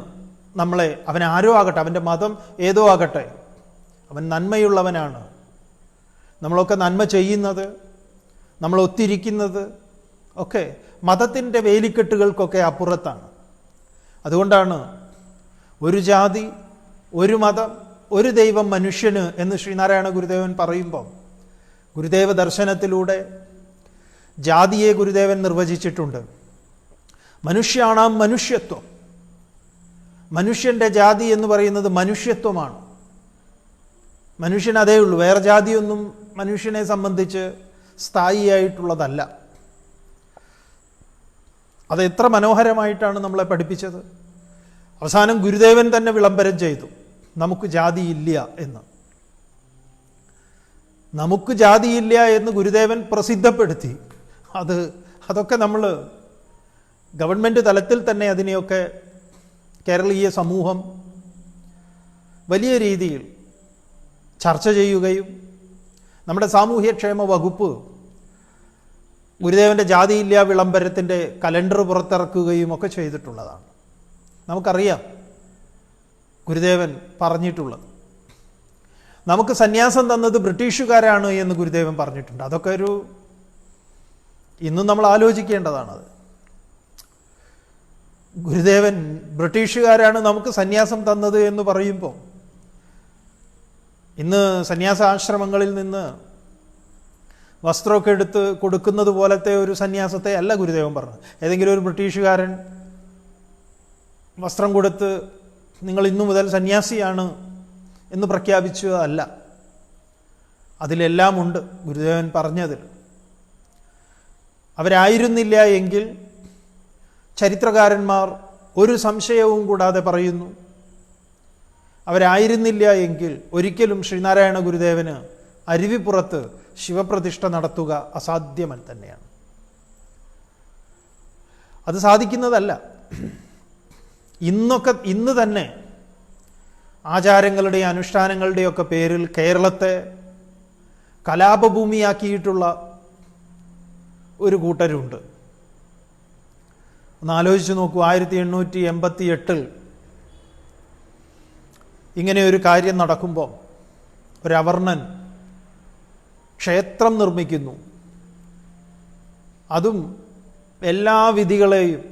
നമ്മളെ, അവൻ ആരോ ആകട്ടെ, അവൻ്റെ മതം ഏതോ ആകട്ടെ, അവൻ നന്മയുള്ളവനാണ്. നമ്മളൊക്കെ നന്മ ചെയ്യുന്നത്, നമ്മൾ ഒത്തിരിക്കുന്നത് ഒക്കെ മതത്തിൻ്റെ വേലിക്കെട്ടുകൾക്കൊക്കെ അപ്പുറത്താണ്. അതുകൊണ്ടാണ് ഒരു ജാതി, ഒരു മതം, ഒരു ദൈവം മനുഷ്യന് എന്ന് ശ്രീനാരായണ ഗുരുദേവൻ പറയുമ്പോൾ, ഗുരുദേവ ദർശനത്തിലൂടെ ജാതിയെ ഗുരുദേവൻ നിർവചിച്ചിട്ടുണ്ട്. മനുഷ്യാണാം മനുഷ്യത്വം. മനുഷ്യൻ്റെ ജാതി എന്ന് പറയുന്നത് മനുഷ്യത്വമാണ്. മനുഷ്യൻ അതേ ഉള്ളൂ, വേറെ ജാതിയൊന്നും മനുഷ്യനെ സംബന്ധിച്ച് സ്ഥായിയായിട്ടുള്ളതല്ല. അത് എത്ര മനോഹരമായിട്ടാണ് നമ്മളെ പഠിപ്പിച്ചത്. അവസാനം ഗുരുദേവൻ തന്നെ വിളംബരം ചെയ്തു, നമുക്ക് ജാതിയില്ല എന്ന്. നമുക്ക് ജാതിയില്ല എന്ന് ഗുരുദേവൻ പ്രസിദ്ധപ്പെടുത്തി. അതൊക്കെ നമ്മൾ ഗവൺമെൻറ് തലത്തിൽ തന്നെ അതിനെയൊക്കെ കേരളീയ സമൂഹം വലിയ രീതിയിൽ ചർച്ച ചെയ്യുകയും നമ്മുടെ സാമൂഹ്യക്ഷേമ വകുപ്പ് ഗുരുദേവൻ്റെ ജാതിയില്ല വിളംബരത്തിൻ്റെ കലണ്ടർ പുറത്തിറക്കുകയും ഒക്കെ ചെയ്തിട്ടുള്ളതാണ്. നമുക്കറിയാം ഗുരുദേവൻ പറഞ്ഞിട്ടുള്ളത്. നമുക്ക് സന്യാസം തന്നത് ബ്രിട്ടീഷുകാരാണ് എന്ന് ഗുരുദേവൻ പറഞ്ഞിട്ടുണ്ട്. അതൊക്കെ ഇന്നും നമ്മൾ ആലോചിക്കേണ്ടതാണത്. ഗുരുദേവൻ ബ്രിട്ടീഷുകാരാണ് നമുക്ക് സന്യാസം തന്നത് എന്ന് പറയുമ്പോൾ, ഇന്ന് സന്യാസാശ്രമങ്ങളിൽ നിന്ന് വസ്ത്രമൊക്കെ എടുത്ത് കൊടുക്കുന്നത് പോലത്തെ ഒരു സന്യാസത്തെ അല്ല ഗുരുദേവൻ പറഞ്ഞത്. ഏതെങ്കിലും ഒരു ബ്രിട്ടീഷുകാരൻ വസ്ത്രം കൊടുത്ത് നിങ്ങൾ ഇന്നു മുതൽ സന്യാസിയാണ് എന്ന് പ്രഖ്യാപിച്ചതല്ല. അതിലെല്ലാം ഉണ്ട് ഗുരുദേവൻ പറഞ്ഞതിൽ. അവരായിരുന്നില്ല എങ്കിൽ ചരിത്രകാരന്മാർ ഒരു സംശയവും കൂടാതെ പറയുന്നു, അവരായിരുന്നില്ല എങ്കിൽ ഒരിക്കലും ശ്രീനാരായണ ഗുരുദേവന് അരുവിപ്പുറത്ത് ശിവപ്രതിഷ്ഠ നടത്തുക അസാധ്യമൻ തന്നെയാണ്. അത് സാധിക്കുന്നതല്ല. ഇന്ന് തന്നെ ആചാരങ്ങളുടെയും അനുഷ്ഠാനങ്ങളുടെയൊക്കെ പേരിൽ കേരളത്തെ കലാപഭൂമിയാക്കിയിട്ടുള്ള ഒരു കൂട്ടരുണ്ട്. ഒന്ന് ആലോചിച്ച് നോക്കൂ. 1888 ഇങ്ങനെ ഒരു കാര്യം നടക്കുമ്പോൾ ഒരവർണ്ണൻ ക്ഷേത്രം നിർമ്മിക്കുന്നു. അതും എല്ലാ വിധികളെയും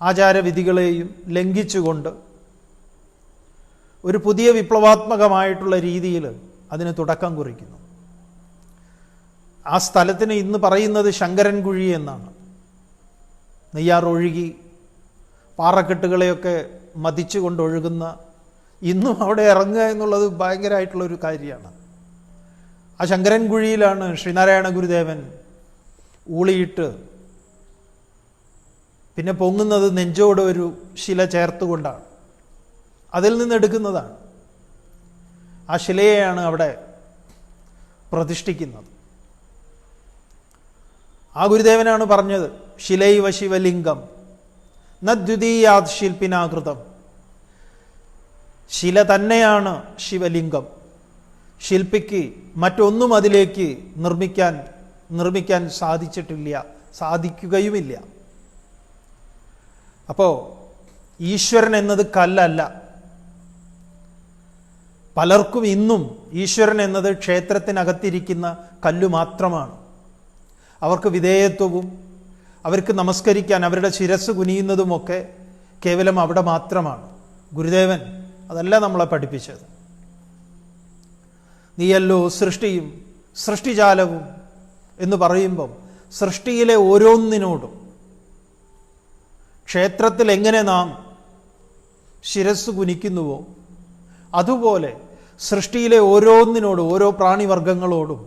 ആചാരവിധികളെയും ലംഘിച്ചുകൊണ്ട് ഒരു പുതിയ വിപ്ലവാത്മകമായിട്ടുള്ള രീതിയിൽ അതിന് തുടക്കം കുറിക്കുന്നു. ആ സ്ഥലത്തിന് ഇന്ന് പറയുന്നത് ശങ്കരൻകുഴി എന്നാണ്. നെയ്യാർ ഒഴുകി പാറക്കെട്ടുകളെയൊക്കെ മതിച്ചു കൊണ്ടൊഴുകുന്ന, ഇന്നും അവിടെ ഇറങ്ങുക എന്നുള്ളത് ഭയങ്കരമായിട്ടുള്ളൊരു കാര്യമാണ്. ആ ശങ്കരൻകുഴിയിലാണ് ശ്രീനാരായണ ഗുരുദേവൻ ഊളിയിട്ട് പിന്നെ പൊങ്ങുന്നത് നെഞ്ചോട് ഒരു ശില ചേർത്തുകൊണ്ടാണ്. അതിൽ നിന്ന് എടുക്കുന്നതാണ്. ആ ശിലയെയാണ് അവിടെ പ്രതിഷ്ഠിക്കുന്നത്. ആ ഗുരുദേവനാണ് പറഞ്ഞത്, ശിലൈവ ശിവലിംഗം നദ്വിതീയാത് ശില്പിനാകൃതം. ശില തന്നെയാണ് ശിവലിംഗം. ശില്പിക്ക് മറ്റൊന്നും അതിലേക്ക് നിർമ്മിക്കാൻ സാധിച്ചിട്ടില്ല, സാധിക്കുകയുമില്ല. അപ്പോൾ ഈശ്വരൻ എന്നത് കല്ലല്ല. പലർക്കും ഇന്നും ഈശ്വരൻ എന്നത് ക്ഷേത്രത്തിനകത്തിരിക്കുന്ന കല്ലു മാത്രമാണ്. അവർക്ക് വിധേയത്വവും അവർക്ക് നമസ്കരിക്കാൻ അവരുടെ ശിരസ് കുനിയുന്നതുമൊക്കെ കേവലം അവിടെ മാത്രമാണ്. ഗുരുദേവൻ അതല്ല നമ്മളെ പഠിപ്പിച്ചത്. നീയല്ലോ സൃഷ്ടിയും സൃഷ്ടിജാലവും എന്ന് പറയുമ്പം സൃഷ്ടിയിലെ ഓരോന്നിനോടും ക്ഷേത്രത്തിൽ എങ്ങനെ നാം ശിരസ് കുനിക്കുന്നുവോ അതുപോലെ സൃഷ്ടിയിലെ ഓരോന്നിനോടും ഓരോ പ്രാണിവർഗങ്ങളോടും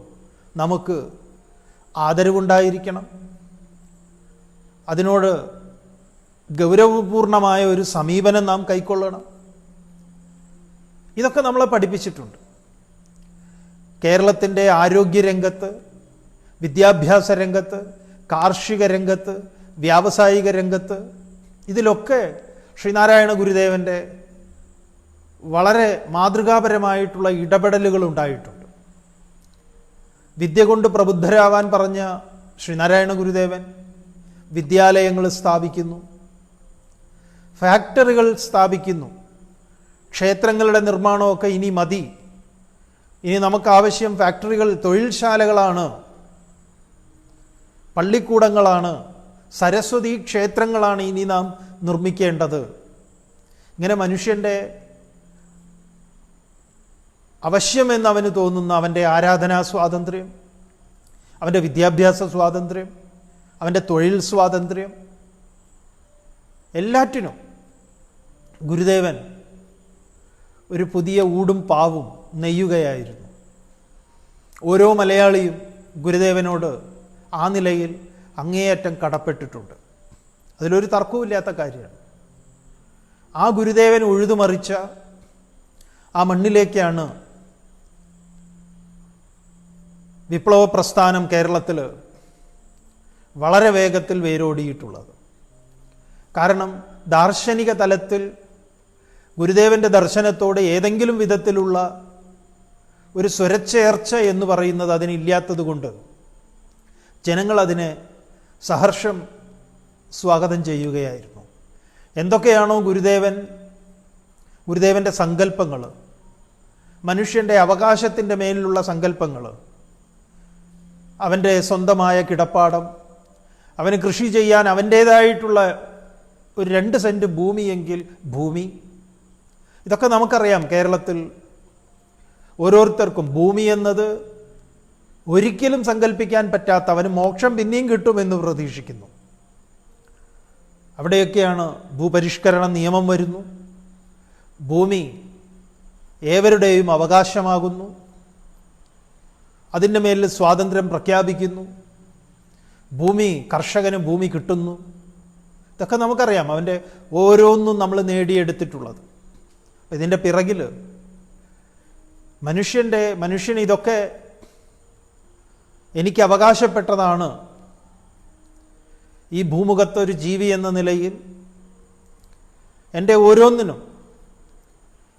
നമുക്ക് ആദരവുണ്ടായിരിക്കണം. അതിനോട് ഗൗരവപൂർണമായ ഒരു സമീപനം നാം കൈക്കൊള്ളണം. ഇതൊക്കെ നമ്മളെ പഠിപ്പിച്ചിട്ടുണ്ട്. കേരളത്തിൻ്റെ ആരോഗ്യരംഗത്ത്, വിദ്യാഭ്യാസ രംഗത്ത്, കാർഷിക രംഗത്ത്, വ്യാവസായിക രംഗത്ത്, ഇതിലൊക്കെ ശ്രീനാരായണ ഗുരുദേവൻ്റെ വളരെ മാതൃകാപരമായിട്ടുള്ള ഇടപെടലുകൾ ഉണ്ടായിട്ടുണ്ട്. വിദ്യ കൊണ്ട് പ്രബുദ്ധരാവാൻ പറഞ്ഞ ശ്രീനാരായണ ഗുരുദേവൻ വിദ്യാലയങ്ങൾ സ്ഥാപിക്കുന്നു, ഫാക്ടറികൾ സ്ഥാപിക്കുന്നു. ക്ഷേത്രങ്ങളുടെ നിർമ്മാണമൊക്കെ ഇനി മതി, ഇനി നമുക്കാവശ്യം ഫാക്ടറികൾ, തൊഴിൽശാലകളാണ്, പള്ളിക്കൂടങ്ങളാണ്, സരസ്വതി ക്ഷേത്രങ്ങളാണ് ഇനി നാം നിർമ്മിക്കേണ്ടത്. ഇങ്ങനെ മനുഷ്യൻ്റെ അവശ്യമെന്ന് അവന് തോന്നുന്ന അവൻ്റെ ആരാധനാ സ്വാതന്ത്ര്യം, അവൻ്റെ വിദ്യാഭ്യാസ സ്വാതന്ത്ര്യം, അവൻ്റെ തൊഴിൽ സ്വാതന്ത്ര്യം, എല്ലാറ്റിനും ഗുരുദേവൻ ഒരു പുതിയ ഊടും പാവും നെയ്യുകയായിരുന്നു. ഓരോ മലയാളിയും ഗുരുദേവനോട് ആ നിലയിൽ അങ്ങേയറ്റം കടപ്പെട്ടിട്ടുണ്ട്. അതിലൊരു തർക്കവുമില്ലാത്ത കാര്യമാണ്. ആ ഗുരുദേവൻ ഉഴുതുമറിച്ച ആ മണ്ണിലേക്കാണ് വിപ്ലവ പ്രസ്ഥാനം കേരളത്തിൽ വളരെ വേഗത്തിൽ വേരോടിയിട്ടുള്ളത്. കാരണം ദാർശനിക തലത്തിൽ ഗുരുദേവൻ്റെ ദർശനത്തോട് ഏതെങ്കിലും വിധത്തിലുള്ള ഒരു സ്വരച്ചേർച്ച എന്ന് പറയുന്നത് അതിനില്ലാത്തത് കൊണ്ട് ജനങ്ങൾ അതിനെ സഹർഷം സ്വാഗതം ചെയ്യുകയായിരുന്നു. എന്തൊക്കെയാണോ ഗുരുദേവൻ്റെ സങ്കല്പങ്ങൾ, മനുഷ്യൻ്റെ അവകാശത്തിൻ്റെ മേലിലുള്ള സങ്കല്പങ്ങൾ, അവൻ്റെ സ്വന്തമായ കിടപ്പാടം, അവന് കൃഷി ചെയ്യാൻ അവൻ്റേതായിട്ടുള്ള ഒരു 2 സെൻറ്റ് ഭൂമിയെങ്കിൽ ഭൂമി, ഇതൊക്കെ നമുക്കറിയാം. കേരളത്തിൽ ഓരോരുത്തർക്കും ഭൂമി എന്നത് ഒരിക്കലും സങ്കല്പിക്കാൻ പറ്റാത്ത, അവന് മോക്ഷം പിന്നെയും കിട്ടുമെന്ന് പ്രതീക്ഷിക്കുന്നു. അവിടെയൊക്കെയാണ് ഭൂപരിഷ്കരണ നിയമം വരുന്നു. ഭൂമി ഏവരുടെയും അവകാശമാകുന്നു. അതിൻ്റെ മേലിൽ സ്വാതന്ത്ര്യം പ്രഖ്യാപിക്കുന്നു. ഭൂമി, കർഷകന് ഭൂമി കിട്ടുന്നു. ഇതൊക്കെ നമുക്കറിയാം. അവൻ്റെ ഓരോന്നും നമ്മൾ നേടിയെടുത്തിട്ടുള്ളത്. ഇതിൻ്റെ പിറകിൽ മനുഷ്യന് ഇതൊക്കെ എനിക്ക് അവകാശപ്പെട്ടതാണ്. ഈ ഭൂമുഖത്തൊരു ജീവി എന്ന നിലയിൽ എൻ്റെ ഓരോന്നിനും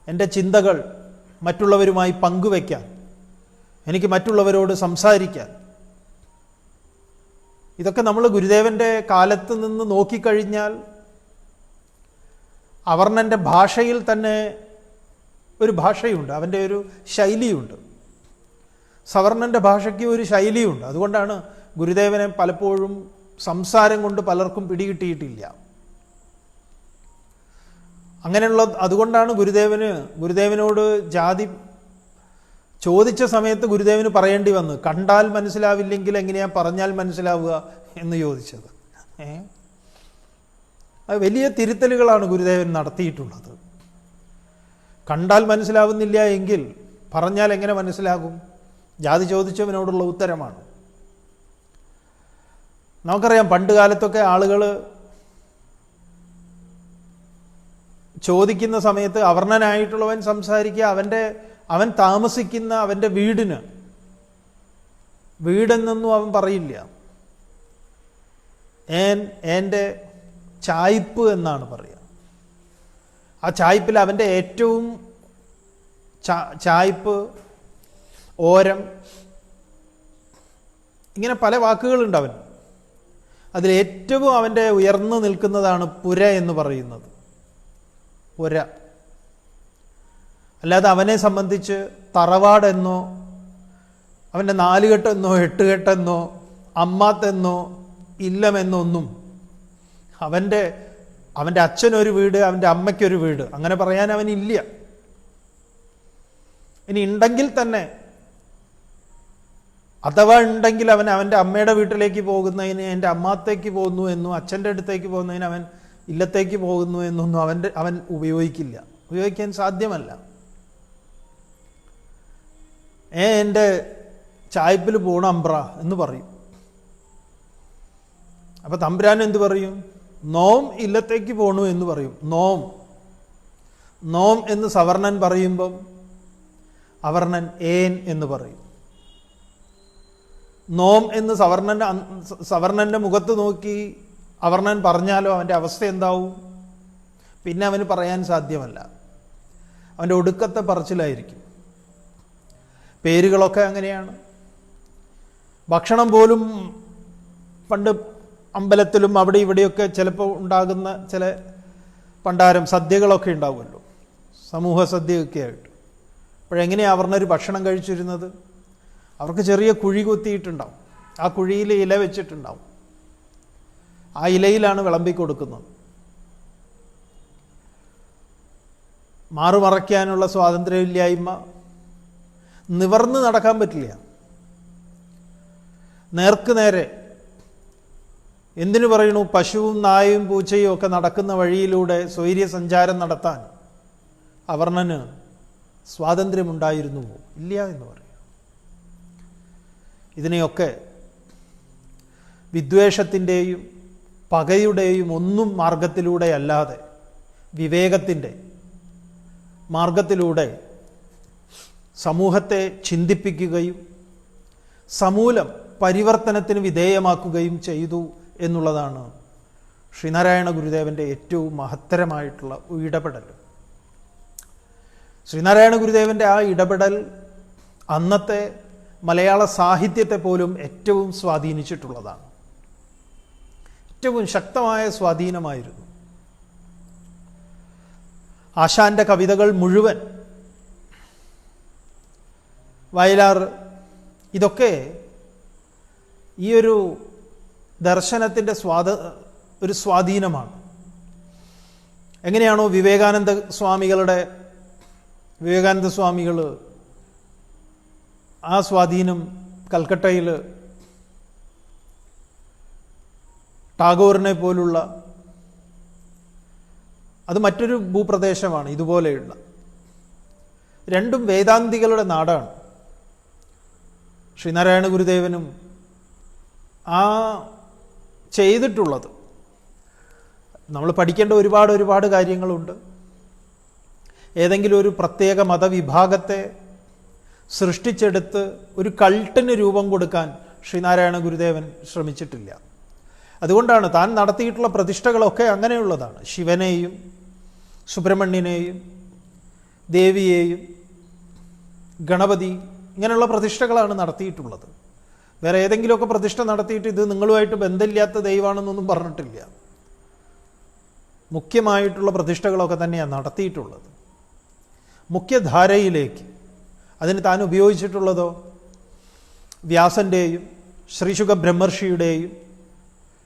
എൻ്റെ ചിന്തകൾ മറ്റുള്ളവരുമായി പങ്കുവയ്ക്കാൻ, എനിക്ക് മറ്റുള്ളവരോട് സംസാരിക്കാൻ, ഇതൊക്കെ നമ്മൾ ഗുരുദേവൻ്റെ കാലത്ത് നിന്ന് നോക്കിക്കഴിഞ്ഞാൽ അവർണ്ണൻ്റെ ഭാഷയിൽ തന്നെ ഒരു ഭാഷയുണ്ട്, അവൻ്റെ ഒരു ശൈലിയുണ്ട്. സവർണൻ്റെ ഭാഷയ്ക്ക് ഒരു ശൈലിയുണ്ട്. അതുകൊണ്ടാണ് ഗുരുദേവനെ പലപ്പോഴും സംസാരം കൊണ്ട് പലർക്കും പിടികിട്ടിയിട്ടില്ല. അങ്ങനെയുള്ള അതുകൊണ്ടാണ് ഗുരുദേവനോട് ജാതി ചോദിച്ച സമയത്ത് ഗുരുദേവന് പറയേണ്ടി വന്നു, കണ്ടാൽ മനസ്സിലാവില്ലെങ്കിൽ എങ്ങനെയാ പറഞ്ഞാൽ മനസ്സിലാവുക എന്ന് ചോദിച്ചത്. അത് വലിയ തിരുത്തലുകളാണ് ഗുരുദേവൻ നടത്തിയിട്ടുള്ളത്. കണ്ടാൽ മനസ്സിലാവുന്നില്ല എങ്കിൽ പറഞ്ഞാൽ എങ്ങനെ മനസ്സിലാകും? ജാതി ചോദിച്ചവനോടുള്ള ഉത്തരമാണ്. നമുക്കറിയാം, പണ്ട് കാലത്തൊക്കെ ആളുകൾ ചോദിക്കുന്ന സമയത്ത് അവർണനായിട്ടുള്ളവൻ സംസാരിക്കുക, അവൻ താമസിക്കുന്ന അവൻ്റെ വീടെന്നൊന്നും അവൻ പറയില്ല. എൻ്റെ ചായ്പ് എന്നാണ് പറയുക. ആ ചായ്പിൽ അവൻ്റെ ഏറ്റവും ചായ്പ്, ഓരം, ഇങ്ങനെ പല വാക്കുകളുണ്ട് അവൻ. അതിലേറ്റവും അവൻ്റെ ഉയർന്നു നിൽക്കുന്നതാണ് പുര എന്ന് പറയുന്നത്. പുര. അല്ലാതെ അവനെ സംബന്ധിച്ച് തറവാടെന്നോ അവൻ്റെ 4 കെട്ടെന്നോ 8 കെട്ടെന്നോ അമ്മാത്തെന്നോ ഇല്ലമെന്നോ ഒന്നും, അവൻ്റെ അച്ഛനൊരു വീട്, അവൻ്റെ അമ്മയ്ക്കൊരു വീട്, അങ്ങനെ പറയാൻ അവനില്ല. ഇനി ഉണ്ടെങ്കിൽ തന്നെ, അഥവാ ഉണ്ടെങ്കിൽ അവൻ്റെ അമ്മയുടെ വീട്ടിലേക്ക് പോകുന്നതിന് എൻ്റെ അമ്മാത്തേക്ക് പോകുന്നു എന്നും അച്ഛൻ്റെ അടുത്തേക്ക് പോകുന്നതിന് അവൻ ഇല്ലത്തേക്ക് പോകുന്നു എന്നൊന്നും അവൻ ഉപയോഗിക്കാൻ സാധ്യമല്ല. എൻ്റെ ചായ്പിൽ പോണ അമ്പ്ര എന്ന് പറയും. അപ്പൊ തമ്പുരാൻ എന്ത് പറയും? നോം ഇല്ലത്തേക്ക് പോണു എന്ന് പറയും. നോം എന്ന് സവർണൻ പറയുമ്പം അവർണൻ ഏൻ എന്ന് പറയും. നോം എന്ന് സവർണന്റെ മുഖത്ത് നോക്കി അവർണൻ പറഞ്ഞാലോ അവൻ്റെ അവസ്ഥ എന്താവും? പിന്നെ അവന് പറയാൻ സാധ്യമല്ല. അവൻ്റെ ഒടുക്കത്തെ പറച്ചിലായിരിക്കും. പേരുകളൊക്കെ അങ്ങനെയാണ്. ഭക്ഷണം പോലും പണ്ട് അമ്പലത്തിലും അവിടെ ഇവിടെയൊക്കെ ചിലപ്പോൾ ഉണ്ടാകുന്ന ചില പണ്ടാരം സദ്യകളൊക്കെ ഉണ്ടാവുമല്ലോ, സമൂഹ സദ്യയൊക്കെ ആയിട്ട്. അപ്പോഴെങ്ങനെയാണ് അവർണൊരു ഭക്ഷണം കഴിച്ചിരുന്നത്? അവർക്ക് ചെറിയ കുഴി കുത്തിയിട്ടുണ്ടാവും, ആ കുഴിയിൽ ഇല വെച്ചിട്ടുണ്ടാവും, ആ ഇലയിലാണ് വിളമ്പി കൊടുക്കുന്നത്. മാറുമറയ്ക്കാനുള്ള സ്വാതന്ത്ര്യമില്ലായ്മ, നിവർന്ന് നടക്കാൻ പറ്റില്ല. നേർക്ക് നേരെ, എന്തിനു പറയണു, പശുവും നായയും പൂച്ചയും ഒക്കെ നടക്കുന്ന വഴിയിലൂടെ സ്വൈര്യ സഞ്ചാരം നടത്താൻ അവർണന് സ്വാതന്ത്ര്യമുണ്ടായിരുന്നുവോ? ഇല്ല എന്ന് പറയും. ഇതിനെയൊക്കെ വിദ്വേഷത്തിൻ്റെയും പകയുടെയും ഒന്നും മാർഗത്തിലൂടെ അല്ലാതെ വിവേകത്തിൻ്റെ മാർഗത്തിലൂടെ സമൂഹത്തെ ചിന്തിപ്പിക്കുകയും സമൂലം പരിവർത്തനത്തിന് വിധേയമാക്കുകയും ചെയ്തു എന്നുള്ളതാണ് ശ്രീനാരായണ ഗുരുദേവൻ്റെ ഏറ്റവും മഹത്തരമായിട്ടുള്ള ഇടപെടൽ. ശ്രീനാരായണ ഗുരുദേവൻ്റെ ആ ഇടപെടൽ അന്നത്തെ മലയാള സാഹിത്യത്തെ പോലും ഏറ്റവും സ്വാധീനിച്ചിട്ടുള്ളതാണ്. ഏറ്റവും ശക്തമായ സ്വാധീനമായിരുന്നു. ആശാന്റെ കവിതകൾ മുഴുവൻ, വയലാർ, ഇതൊക്കെ ഈ ഒരു ദർശനത്തിൻ്റെ ഒരു സ്വാധീനമാണ്. എങ്ങനെയാണോ വിവേകാനന്ദ സ്വാമികൾ ആ സ്വാധീനം കൽക്കട്ടയിൽ ടാഗോറിനെ പോലുള്ള, അത് മറ്റൊരു ഭൂപ്രദേശമാണ് ഇതുപോലെയുള്ള, രണ്ടും വേദാന്തികളുടെ നാടാണ്. ശ്രീനാരായണ ഗുരുദേവനും ആ ചെയ്തിട്ടുള്ളത്, നമ്മൾ പഠിക്കേണ്ട ഒരുപാട് കാര്യങ്ങളുണ്ട്. ഏതെങ്കിലും ഒരു പ്രത്യേക മതവിഭാഗത്തെ സൃഷ്ടിച്ചെടുത്ത് ഒരു കൾട്ടിന് രൂപം കൊടുക്കാൻ ശ്രീനാരായണ ഗുരുദേവൻ ശ്രമിച്ചിട്ടില്ല. അതുകൊണ്ടാണ് താൻ നടത്തിയിട്ടുള്ള പ്രതിഷ്ഠകളൊക്കെ അങ്ങനെയുള്ളതാണ്. ശിവനെയും സുബ്രഹ്മണ്യനെയും ദേവിയെയും ഗണപതി, ഇങ്ങനെയുള്ള പ്രതിഷ്ഠകളാണ് നടത്തിയിട്ടുള്ളത്. വേറെ ഏതെങ്കിലുമൊക്കെ പ്രതിഷ്ഠ നടത്തിയിട്ട് ഇത് നിങ്ങളുമായിട്ട് ബന്ധമില്ലാത്ത ദൈവമാണെന്നൊന്നും പറഞ്ഞിട്ടില്ല. മുഖ്യമായിട്ടുള്ള പ്രതിഷ്ഠകളൊക്കെ തന്നെയാണ് നടത്തിയിട്ടുള്ളത്. മുഖ്യധാരയിലേക്ക് അതിന് താൻ ഉപയോഗിച്ചിട്ടുള്ളതോ വ്യാസൻ്റെയും ശ്രീശുക ബ്രഹ്മർഷിയുടെയും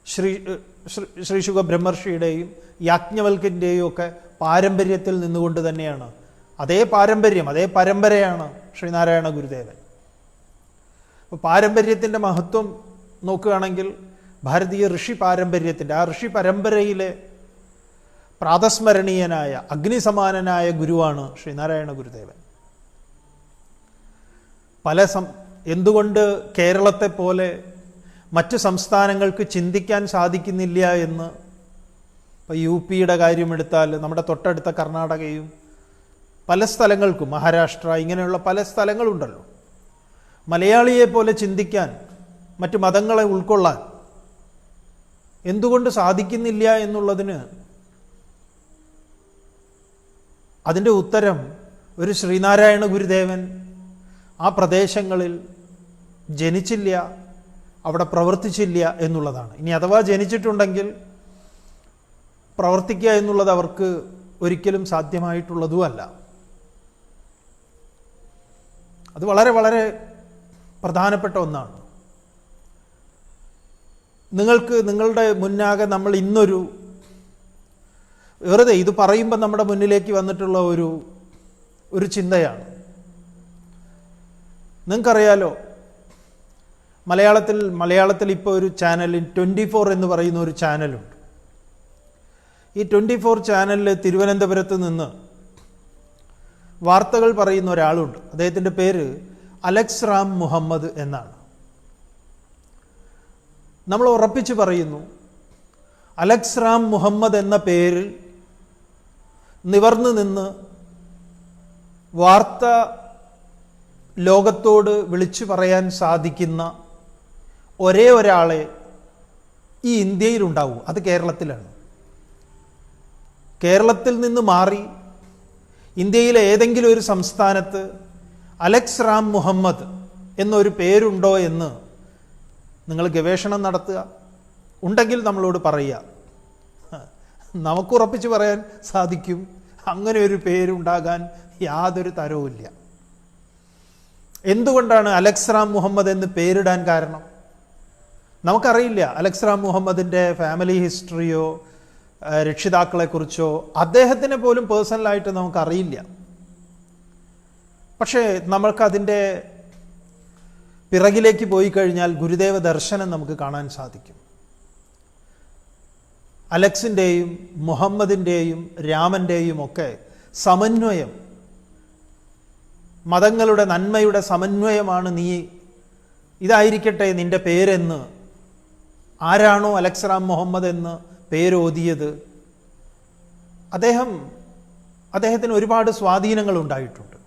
ശ്രീ ശുക ബ്രഹ്മർഷിയുടെയും യാജ്ഞവൽക്കിൻ്റെയും ഒക്കെ പാരമ്പര്യത്തിൽ നിന്നുകൊണ്ട് തന്നെയാണ്, അതേ പാരമ്പര്യം, അതേ പരമ്പരയാണ് ശ്രീനാരായണ ഗുരുദേവൻ. അപ്പോൾ പാരമ്പര്യത്തിൻ്റെ മഹത്വം നോക്കുകയാണെങ്കിൽ ഭാരതീയ ഋഷി പാരമ്പര്യത്തിൻ്റെ, ആ ഋഷി പരമ്പരയിലെ പ്രാതസ്മരണീയനായ അഗ്നിസമാനനായ ഗുരുവാണ് ശ്രീനാരായണ ഗുരുദേവൻ. എന്തുകൊണ്ട് കേരളത്തെ പോലെ മറ്റു സംസ്ഥാനങ്ങൾക്ക് ചിന്തിക്കാൻ സാധിക്കുന്നില്ല എന്ന്, ഇപ്പോൾ UP-യുടെ കാര്യമെടുത്താൽ നമ്മുടെ തൊട്ടടുത്ത കർണാടകയും പല സ്ഥലങ്ങൾക്കും, മഹാരാഷ്ട്ര, ഇങ്ങനെയുള്ള പല സ്ഥലങ്ങളുണ്ടല്ലോ. മലയാളിയെ പോലെ ചിന്തിക്കാൻ, മറ്റു മതങ്ങളെ ഉൾക്കൊള്ളാൻ എന്തുകൊണ്ട് സാധിക്കുന്നില്ല എന്നുള്ളതിന് അതിൻ്റെ ഉത്തരം ഒരു ശ്രീനാരായണ ഗുരുദേവൻ ആ പ്രദേശങ്ങളിൽ ജനിച്ചില്ല, അവിടെ പ്രവർത്തിച്ചില്ല എന്നുള്ളതാണ്. ഇനി അഥവാ ജനിച്ചിട്ടുണ്ടെങ്കിൽ പ്രവർത്തിക്കുക എന്നുള്ളത് അവർക്ക് ഒരിക്കലും സാധ്യമായിട്ടുള്ളതുമല്ല. അത് വളരെ വളരെ പ്രധാനപ്പെട്ട ഒന്നാണ്. നിങ്ങളുടെ മുന്നാകെ നമ്മൾ ഇന്നൊരു വെറുതെ ഇത് പറയുമ്പോൾ നമ്മുടെ മുന്നിലേക്ക് വന്നിട്ടുള്ള ഒരു ചിന്തയാണ്. നിങ്ങൾക്കറിയാലോ, മലയാളത്തിൽ ഇപ്പോൾ ഒരു ചാനലിൽ 24 എന്ന് പറയുന്ന ഒരു ചാനലുണ്ട്. ഈ 24 ചാനലിൽ തിരുവനന്തപുരത്ത് നിന്ന് വാർത്തകൾ പറയുന്ന ഒരാളുണ്ട്. അദ്ദേഹത്തിൻ്റെ പേര് അലക്സ് റാം മുഹമ്മദ് എന്നാണ്. നമ്മൾ ഉറപ്പിച്ച് പറയുന്നു, അലക്സ് റാം മുഹമ്മദ് എന്ന പേരിൽ നിവർന്നു നിന്ന് വാർത്ത ലോകത്തോട് വിളിച്ചു പറയാൻ സാധിക്കുന്ന ഒരേ ഒരാളെ ഈ ഇന്ത്യയിലുണ്ടാവും, അത് കേരളത്തിലാണ്. കേരളത്തിൽ നിന്ന് മാറി ഇന്ത്യയിലെ ഏതെങ്കിലും ഒരു സംസ്ഥാനത്ത് അലക്സ് റാം മുഹമ്മദ് എന്നൊരു പേരുണ്ടോ എന്ന് നിങ്ങൾ ഗവേഷണം നടത്തുക. ഉണ്ടെങ്കിൽ നമ്മളോട് പറയുക. നമുക്കുറപ്പിച്ച് പറയാൻ സാധിക്കും, അങ്ങനെ ഒരു പേരുണ്ടാകാൻ യാതൊരു തരവുമില്ല. എന്തുകൊണ്ടാണ് അലക്സ് റാം മുഹമ്മദ് എന്ന് പേരിടാൻ കാരണം? നമുക്കറിയില്ല അലക്സ് റാം മുഹമ്മദിൻ്റെ ഫാമിലി ഹിസ്റ്ററിയോ രക്ഷിതാക്കളെക്കുറിച്ചോ അദ്ദേഹത്തിനെ പോലും പേഴ്സണലായിട്ട് നമുക്കറിയില്ല. പക്ഷേ നമ്മൾക്കതിൻ്റെ പിറകിലേക്ക് പോയി കഴിഞ്ഞാൽ ഗുരുദേവ ദർശനം നമുക്ക് കാണാൻ സാധിക്കും. അലക്സിൻ്റെയും മുഹമ്മദിൻ്റെയും രാമൻ്റെയും ഒക്കെ സമന്വയം, മതങ്ങളുടെ നന്മയുടെ സമന്വയമാണ് ഇതായിരിക്കട്ടെ നിൻ്റെ പേരെന്ന് ആരാണോ അലക്സ് റാം മുഹമ്മദ് എന്ന് പേരോതിയത്, അദ്ദേഹത്തിന് ഒരുപാട് സ്വാധീനങ്ങൾ ഉണ്ടായിട്ടുണ്ട്.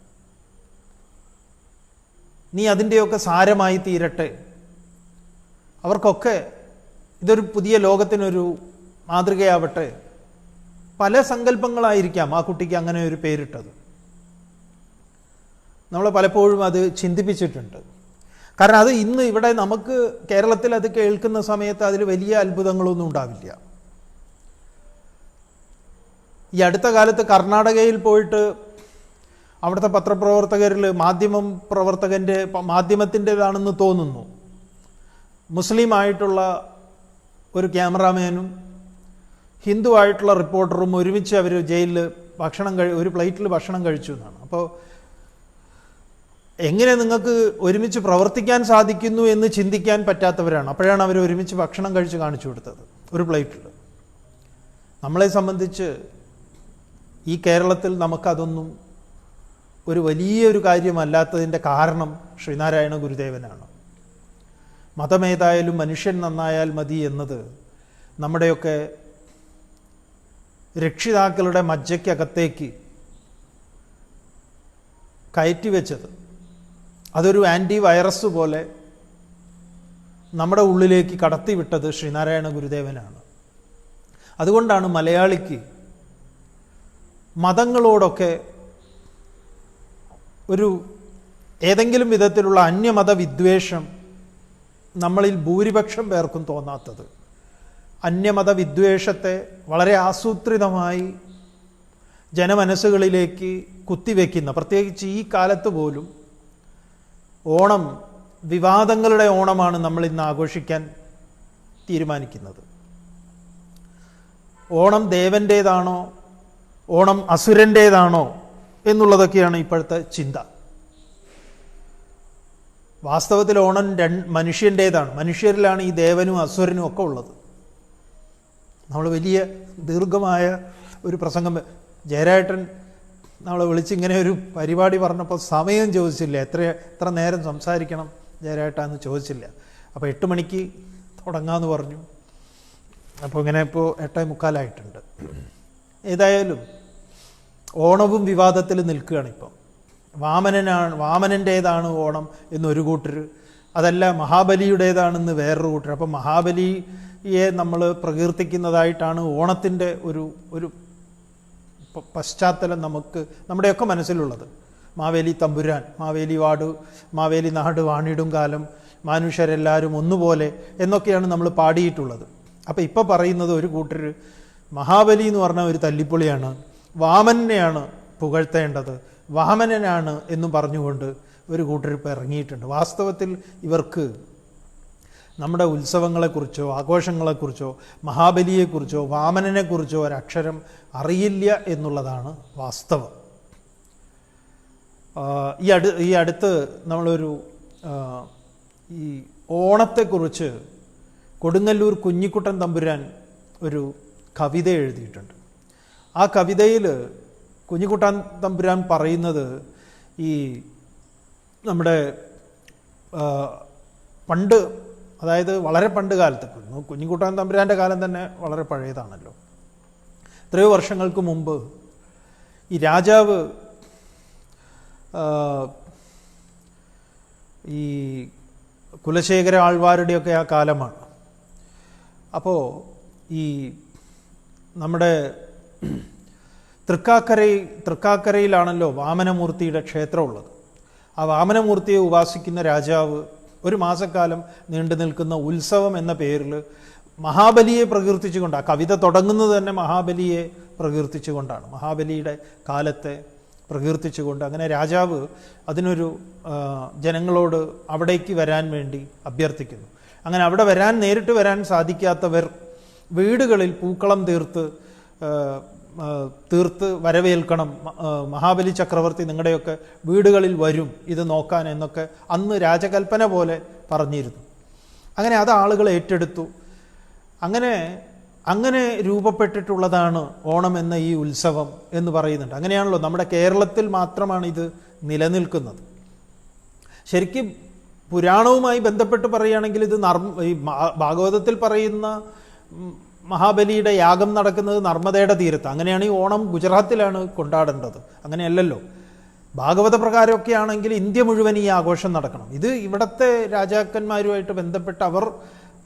നീ അതിൻ്റെയൊക്കെ സാരമായി തീരട്ടെ. അവർക്കൊക്കെ ഇതൊരു പുതിയ ലോകത്തിനൊരു മാതൃകയാവട്ടെ. പല സങ്കല്പങ്ങളായിരിക്കാം ആ കുട്ടിക്ക് അങ്ങനെ ഒരു പേരിട്ടത്. നമ്മൾ പലപ്പോഴും അത് ചിന്തിപ്പിച്ചിട്ടുണ്ട്. കാരണം അത് ഇന്ന് ഇവിടെ നമുക്ക് കേരളത്തിൽ അത് കേൾക്കുന്ന സമയത്ത് അതിൽ വലിയ അത്ഭുതങ്ങളൊന്നും ഉണ്ടാവില്ല. ഈ അടുത്ത കാലത്ത് കർണാടകയിൽ പോയിട്ട് അവിടുത്തെ പത്രപ്രവർത്തകരിൽ മാധ്യമത്തിൻ്റെതാണെന്ന് തോന്നുന്നു, മുസ്ലിമായിട്ടുള്ള ഒരു ക്യാമറാമാനും ഹിന്ദുവായിട്ടുള്ള റിപ്പോർട്ടറും ഒരുമിച്ച് അവർ ജയിലിൽ ഒരു പ്ലേറ്റിൽ ഭക്ഷണം കഴിച്ചു എന്നാണ്. അപ്പോൾ എങ്ങനെ നിങ്ങൾക്ക് ഒരുമിച്ച് പ്രവർത്തിക്കാൻ സാധിക്കുന്നു എന്ന് ചിന്തിക്കാൻ പറ്റാത്തവരാണ്. അപ്പോഴാണ് അവർ ഒരുമിച്ച് ഭക്ഷണം കഴിച്ച് കാണിച്ചു കൊടുത്തത് ഒരു പ്ലേറ്റിൽ. നമ്മളെ സംബന്ധിച്ച് ഈ കേരളത്തിൽ നമുക്കതൊന്നും ഒരു വലിയൊരു കാര്യമല്ലാത്തതിൻ്റെ കാരണം ശ്രീനാരായണ ഗുരുദേവനാണ്. മതമേതായാലും മനുഷ്യൻ നന്നായാൽ മതി എന്നത് നമ്മുടെയൊക്കെ രക്ഷിതാക്കളുടെ മജ്ജയ്ക്കകത്തേക്ക് കയറ്റിവെച്ചത്, അതൊരു ആൻറ്റി വൈറസ് പോലെ നമ്മുടെ ഉള്ളിലേക്ക് കടത്തിവിട്ടത് ശ്രീനാരായണ ഗുരുദേവനാണ്. അതുകൊണ്ടാണ് മലയാളിക്ക് മതങ്ങളോടൊക്കെ ഏതെങ്കിലും വിധത്തിലുള്ള അന്യമത വിദ്വേഷം നമ്മളിൽ ഭൂരിപക്ഷം പേർക്കും തോന്നാത്തത്. അന്യമത വിദ്വേഷത്തെ വളരെ ആസൂത്രിതമായി ജനമനസ്സുകളിലേക്ക് കുത്തിവെക്കുന്ന, പ്രത്യേകിച്ച് ഈ കാലത്ത് പോലും ഓണം വിവാദങ്ങളുടെ ഓണമാണ് നമ്മൾ ഇന്ന് ആഘോഷിക്കാൻ തീരുമാനിക്കുന്നത്. ഓണം ദേവൻ്റേതാണോ ഓണം അസുരൻ്റേതാണോ എന്നുള്ളതൊക്കെയാണ് ഇപ്പോഴത്തെ ചിന്ത. വാസ്തവത്തിൽ ഓണം മനുഷ്യൻ്റേതാണ്. മനുഷ്യരിലാണ് ഈ ദേവനും അസുരനും ഒക്കെ ഉള്ളത്. നമ്മൾ വലിയ ദീർഘമായ ഒരു പ്രസംഗം, ജയരാട്ടൻ നമ്മളെ വിളിച്ചിങ്ങനെ ഒരു പരിപാടി പറഞ്ഞപ്പോൾ സമയം ചോദിച്ചില്ല, എത്ര നേരം സംസാരിക്കണം ജയരാട്ടാന്ന് ചോദിച്ചില്ല. അപ്പോൾ 8 മണിക്ക് തുടങ്ങാമെന്ന് പറഞ്ഞു. അപ്പോൾ ഇങ്ങനെ ഇപ്പോൾ 8:45 ഏതായാലും ഓണവും വിവാദത്തിൽ നിൽക്കുകയാണിപ്പം. വാമനൻ്റേതാണ് ഓണം എന്നൊരു കൂട്ടർ, അതല്ല മഹാബലിയുടേതാണെന്ന് വേറൊരു കൂട്ടർ. അപ്പം മഹാബലിയെ നമ്മൾ പ്രകീർത്തിക്കുന്നതായിട്ടാണ് ഓണത്തിൻ്റെ ഒരു പശ്ചാത്തലം നമ്മുടെയൊക്കെ മനസ്സിലുള്ളത്. മാവേലി തമ്പുരാൻ, മാവേലി നാട് വാണിടും കാലം, മനുഷ്യരെല്ലാവരും ഒന്നുപോലെ എന്നൊക്കെയാണ് നമ്മൾ പാടിയിട്ടുള്ളത്. അപ്പം ഇപ്പം പറയുന്നത് ഒരു കൂട്ടർ മഹാബലി എന്ന് പറഞ്ഞാൽ ഒരു തല്ലിപ്പൊളിയാണ്, വാമനെയാണ് പുകഴ്ത്തേണ്ടത്, വാമനനാണ് എന്നും പറഞ്ഞുകൊണ്ട് ഒരു കൂട്ടർ ഇപ്പം ഇറങ്ങിയിട്ടുണ്ട്. വാസ്തവത്തിൽ ഇവർക്ക് നമ്മുടെ ഉത്സവങ്ങളെക്കുറിച്ചോ ആഘോഷങ്ങളെക്കുറിച്ചോ മഹാബലിയെക്കുറിച്ചോ വാമനനെക്കുറിച്ചോ ഒരക്ഷരം അറിയില്ല എന്നുള്ളതാണ് വാസ്തവം. ഈ അടുത്ത് നമ്മളൊരു ഈ ഓണത്തെക്കുറിച്ച് കൊടുങ്ങല്ലൂർ കുഞ്ഞിക്കുട്ടൻ തമ്പുരാൻ ഒരു കവിത എഴുതിയിട്ടുണ്ട്. ആ കവിതയിൽ കുഞ്ഞിക്കുട്ടൻ തമ്പുരാൻ പറയുന്നത് ഈ നമ്മുടെ പണ്ട്, അതായത് വളരെ പണ്ട് കാലത്ത്, കുഞ്ഞിക്കുട്ടൻ തമ്പുരാൻ്റെ കാലം തന്നെ വളരെ പഴയതാണല്ലോ, എത്രയോ വർഷങ്ങൾക്ക് മുമ്പ് ഈ രാജാവ് ഈ കുലശേഖര ആൾവാരുടെയൊക്കെ ആ കാലമാണ്. അപ്പോൾ ഈ നമ്മുടെ തൃക്കാക്കരയിലാണല്ലോ വാമനമൂർത്തിയുടെ ക്ഷേത്രമുള്ളത്. ആ വാമനമൂർത്തിയെ ഉപാസിക്കുന്ന രാജാവ് ഒരു മാസക്കാലം നീണ്ടു നിൽക്കുന്ന ഉത്സവം എന്ന പേരിൽ മഹാബലിയെ പ്രകീർത്തിച്ചുകൊണ്ട്, ആ കവിത തുടങ്ങുന്നത് തന്നെ മഹാബലിയെ പ്രകീർത്തിച്ചുകൊണ്ടാണ്, മഹാബലിയുടെ കാലത്തെ പ്രകീർത്തിച്ചുകൊണ്ട്. അങ്ങനെ രാജാവ് അതിനൊരു ജനങ്ങളോട് അവിടേക്ക് വരാൻ വേണ്ടി അഭ്യർത്ഥിക്കുന്നു. അങ്ങനെ അവിടെ നേരിട്ട് വരാൻ സാധിക്കാത്തവർ വീടുകളിൽ പൂക്കളം തീർത്ത് വരവേൽക്കണം, മഹാബലി ചക്രവർത്തി നിങ്ങളുടെയൊക്കെ വീടുകളിൽ വരും ഇത് നോക്കാൻ എന്നൊക്കെ അന്ന് രാജകൽപ്പന പോലെ പറഞ്ഞിരുന്നു. അങ്ങനെ അത് ആളുകൾ ഏറ്റെടുത്തു. അങ്ങനെ രൂപപ്പെട്ടിട്ടുള്ളതാണ് ഓണം എന്ന ഈ ഉത്സവം എന്ന് പറയുന്നുണ്ട്. അങ്ങനെയാണല്ലോ നമ്മുടെ കേരളത്തിൽ മാത്രമാണ് ഇത് നിലനിൽക്കുന്നത്. ശരിക്കും പുരാണവുമായി ബന്ധപ്പെട്ട് പറയുകയാണെങ്കിൽ ഇത് ഈ ഭാഗവതത്തിൽ പറയുന്ന മഹാബലിയുടെ യാഗം നടക്കുന്നത് നർമ്മദയുടെ തീരത്ത്. അങ്ങനെയാണ് ഈ ഓണം ഗുജറാത്തിലാണ് കൊണ്ടാടേണ്ടത്. അങ്ങനെയല്ലല്ലോ. ഭാഗവത പ്രകാരമൊക്കെ ആണെങ്കിൽ ഇന്ത്യ മുഴുവൻ ഈ ആഘോഷം നടക്കണം. ഇത് ഇവിടുത്തെ രാജാക്കന്മാരുമായിട്ട് ബന്ധപ്പെട്ട് അവർ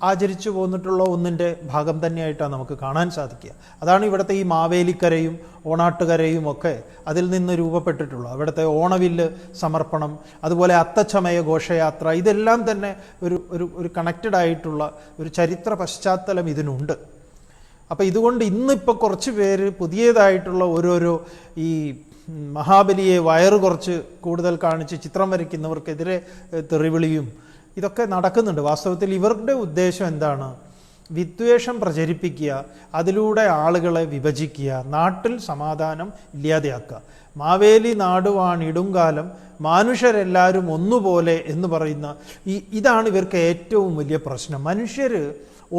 ആചരിച്ചു പോന്നിട്ടുള്ള ഒന്നിൻ്റെ ഭാഗം തന്നെയായിട്ടാണ് നമുക്ക് കാണാൻ സാധിക്കുക. അതാണ് ഇവിടുത്തെ ഈ മാവേലിക്കരയും ഓണാട്ടുകരയും ഒക്കെ അതിൽ നിന്ന് രൂപപ്പെട്ടിട്ടുള്ളത്. അവിടുത്തെ ഓണവില്ല് സമർപ്പണം, അതുപോലെ അത്തച്ചമയ ഘോഷയാത്ര, ഇതെല്ലാം തന്നെ ഒരു കണക്റ്റഡ് ആയിട്ടുള്ള ഒരു ചരിത്ര പശ്ചാത്തലം ഇതിനുണ്ട്. അപ്പം ഇതുകൊണ്ട് ഇന്നിപ്പോൾ കുറച്ച് പേര് പുതിയതായിട്ടുള്ള ഓരോരോ ഈ മഹാബലിയെ വയറ് കുറച്ച് കൂടുതൽ കാണിച്ച് ചിത്രം വരയ്ക്കുന്നവർക്കെതിരെ തെറിവിളിയും ഇതൊക്കെ നടക്കുന്നുണ്ട്. വാസ്തവത്തിൽ ഇവരുടെ ഉദ്ദേശം എന്താണ്? വിദ്വേഷം പ്രചരിപ്പിക്കുക, അതിലൂടെ ആളുകളെ വിഭജിക്കുക, നാട്ടിൽ സമാധാനം ഇല്ലാതെയാക്കുക. മാവേലി നാടുവാണിടുംകാലം, മനുഷ്യരെല്ലാവരും ഒന്നുപോലെ എന്ന് പറയുന്ന ഇതാണ് ഇവർക്ക് ഏറ്റവും വലിയ പ്രശ്നം. മനുഷ്യർ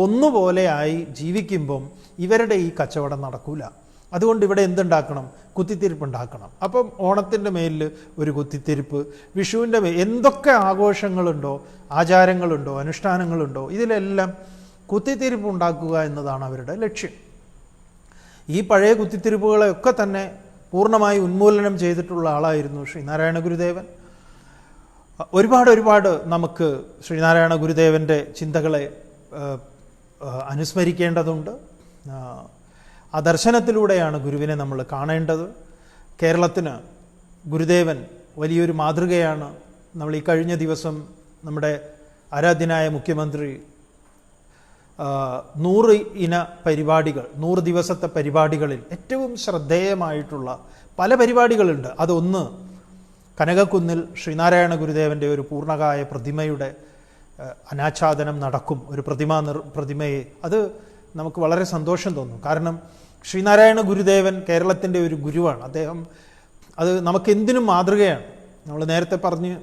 ഒന്നുപോലെ ആയി ജീവിക്കുമ്പം ഇവരുടെ ഈ കച്ചവടം നടക്കൂല. അതുകൊണ്ട് ഇവിടെ എന്തുണ്ടാക്കണം? കുത്തിത്തിരിപ്പ് ഉണ്ടാക്കണം. അപ്പം ഓണത്തിൻ്റെ മേലിൽ ഒരു കുത്തിത്തിരിപ്പ്, വിഷുവിൻ്റെ എന്തൊക്കെ ആഘോഷങ്ങളുണ്ടോ, ആചാരങ്ങളുണ്ടോ, അനുഷ്ഠാനങ്ങളുണ്ടോ, ഇതിലെല്ലാം കുത്തിത്തിരിപ്പ് ഉണ്ടാക്കുക എന്നതാണ് അവരുടെ ലക്ഷ്യം. ഈ പഴയ കുത്തിത്തിരിപ്പുകളെയൊക്കെ തന്നെ പൂർണ്ണമായി ഉന്മൂലനം ചെയ്തിട്ടുള്ള ആളായിരുന്നു ശ്രീനാരായണ ഗുരുദേവൻ. ഒരുപാട് നമുക്ക് ശ്രീനാരായണ ഗുരുദേവൻ്റെ ചിന്തകളെ അനുസ്മരിക്കേണ്ടതുണ്ട്. ആ ദർശനത്തിലൂടെയാണ് ഗുരുവിനെ നമ്മൾ കാണേണ്ടത്. കേരളത്തിന് ഗുരുദേവൻ വലിയൊരു മാതൃകയാണ്. നമ്മൾ ഈ കഴിഞ്ഞ ദിവസം നമ്മുടെ ആരാധ്യനായ മുഖ്യമന്ത്രി 100 ഇന പരിപാടികൾ, 100 ദിവസത്തെ പരിപാടികളിൽ ഏറ്റവും ശ്രദ്ധേയമായിട്ടുള്ള പല പരിപാടികളുണ്ട്. അതൊന്ന് കനകക്കുന്നിൽ ശ്രീനാരായണ ഗുരുദേവൻ്റെ ഒരു പൂർണ്ണകായ പ്രതിമയുടെ അനാച്ഛാദനം നടക്കും. ഒരു പ്രതിമയെ അത് നമുക്ക് വളരെ സന്തോഷം തോന്നും. കാരണം ശ്രീനാരായണ ഗുരുദേവൻ കേരളത്തിൻ്റെ ഒരു ഗുരുവാണ്. അദ്ദേഹം അത് നമുക്കെന്തിനും മാതൃകയാണ്. നമ്മൾ നേരത്തെ പറഞ്ഞ്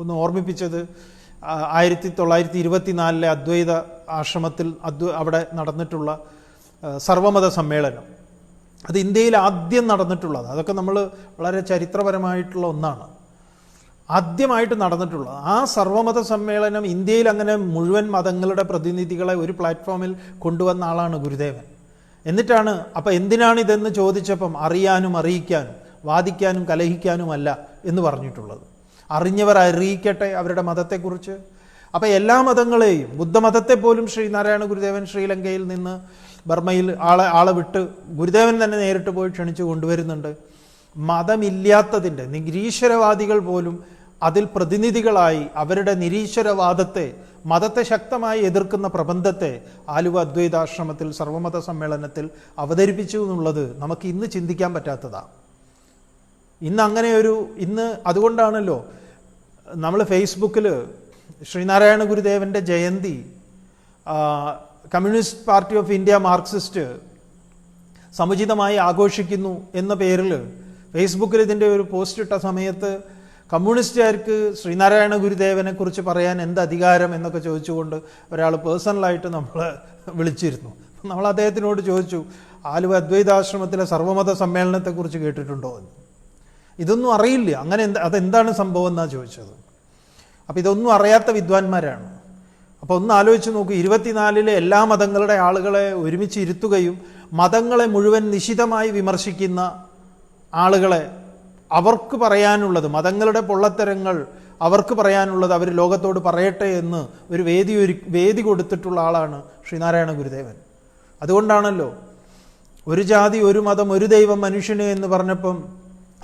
ഒന്ന് ഓർമ്മിപ്പിച്ചത് 1924 അദ്വൈത ആശ്രമത്തിൽ അവിടെ നടന്നിട്ടുള്ള സർവമത സമ്മേളനം, അത് ഇന്ത്യയിൽ ആദ്യം നടന്നിട്ടുള്ളത്. അതൊക്കെ നമ്മൾ വളരെ ചരിത്രപരമായിട്ടുള്ള ഒന്നാണ്, ആദ്യമായിട്ട് നടന്നിട്ടുള്ളത്. ആ സർവമത സമ്മേളനം ഇന്ത്യയിൽ അങ്ങനെ മുഴുവൻ മതങ്ങളുടെ പ്രതിനിധികളെ ഒരു പ്ലാറ്റ്ഫോമിൽ കൊണ്ടുവന്ന ആളാണ് ഗുരുദേവൻ. എന്നിട്ടാണ് അപ്പോൾ എന്തിനാണിതെന്ന് ചോദിച്ചപ്പം അറിയാനും അറിയിക്കാനും വാദിക്കാനും കലഹിക്കാനുമല്ല എന്ന് പറഞ്ഞിട്ടുള്ളത്. അറിഞ്ഞവർ അറിയിക്കട്ടെ അവരുടെ മതത്തെക്കുറിച്ച്. അപ്പോൾ എല്ലാ മതങ്ങളെയും, ബുദ്ധമതത്തെ പോലും ശ്രീനാരായണ ഗുരുദേവൻ ശ്രീലങ്കയിൽ നിന്ന് ബർമ്മയിൽ ആളെ വിട്ട് ഗുരുദേവൻ തന്നെ നേരിട്ട് പോയി ക്ഷണിച്ചു കൊണ്ടുവരുന്നുണ്ട്. മതമില്ലാത്തതിൻ്റെ നിരീശ്വരവാദികൾ പോലും അതിൽ പ്രതിനിധികളായി അവരുടെ നിരീശ്വരവാദത്തെ, മതത്തെ ശക്തമായി എതിർക്കുന്ന പ്രബന്ധത്തെ ആലുവ അദ്വൈതാശ്രമത്തിൽ സർവമത സമ്മേളനത്തിൽ അവതരിപ്പിച്ചു എന്നുള്ളത് നമുക്ക് ഇന്ന് ചിന്തിക്കാൻ പറ്റാത്തതാണ്. ഇന്ന് അതുകൊണ്ടാണല്ലോ നമ്മൾ ഫേസ്ബുക്കിൽ ശ്രീനാരായണ ഗുരുദേവൻ്റെ ജയന്തി communist party of India Marxist സമുചിതമായി ആഘോഷിക്കുന്നു എന്ന പേരിൽ ഫേസ്ബുക്കിൽ ഇതിൻ്റെ ഒരു പോസ്റ്റ് ഇട്ട സമയത്ത് കമ്മ്യൂണിസ്റ്റുകാർക്ക് ശ്രീനാരായണ ഗുരുദേവനെ കുറിച്ച് പറയാൻ എന്ത് അധികാരം എന്നൊക്കെ ചോദിച്ചുകൊണ്ട് ഒരാൾ പേഴ്സണലായിട്ട് നമ്മളെ വിളിച്ചിരുന്നു. നമ്മൾ അദ്ദേഹത്തിനോട് ചോദിച്ചു, ആലുവ അദ്വൈതാശ്രമത്തിലെ സർവമത സമ്മേളനത്തെക്കുറിച്ച് കേട്ടിട്ടുണ്ടോ എന്ന്. ഇതൊന്നും അറിയില്ല, അങ്ങനെ അതെന്താണ് സംഭവം എന്നാണ് ചോദിച്ചത്. അപ്പോൾ ഇതൊന്നും അറിയാത്ത വിദ്വാൻമാരാണ്. അപ്പോൾ ഒന്ന് ആലോചിച്ച് നോക്കൂ, 24 എല്ലാ മതങ്ങളുടെ ആളുകളെ ഒരുമിച്ച് ഇരുത്തുകയും മതങ്ങളെ മുഴുവൻ നിശിതമായി വിമർശിക്കുന്ന ആളുകളെ, അവർക്ക് പറയാനുള്ളത്, മതങ്ങളുടെ പൊള്ളത്തരങ്ങൾ അവർക്ക് പറയാനുള്ളത് അവർ ലോകത്തോട് പറയട്ടെ എന്ന് ഒരു വേദി കൊടുത്തിട്ടുള്ള ആളാണ് ശ്രീനാരായണ ഗുരുദേവൻ. അതുകൊണ്ടാണല്ലോ ഒരു ജാതി ഒരു മതം ഒരു ദൈവം മനുഷ്യന് എന്ന് പറഞ്ഞപ്പം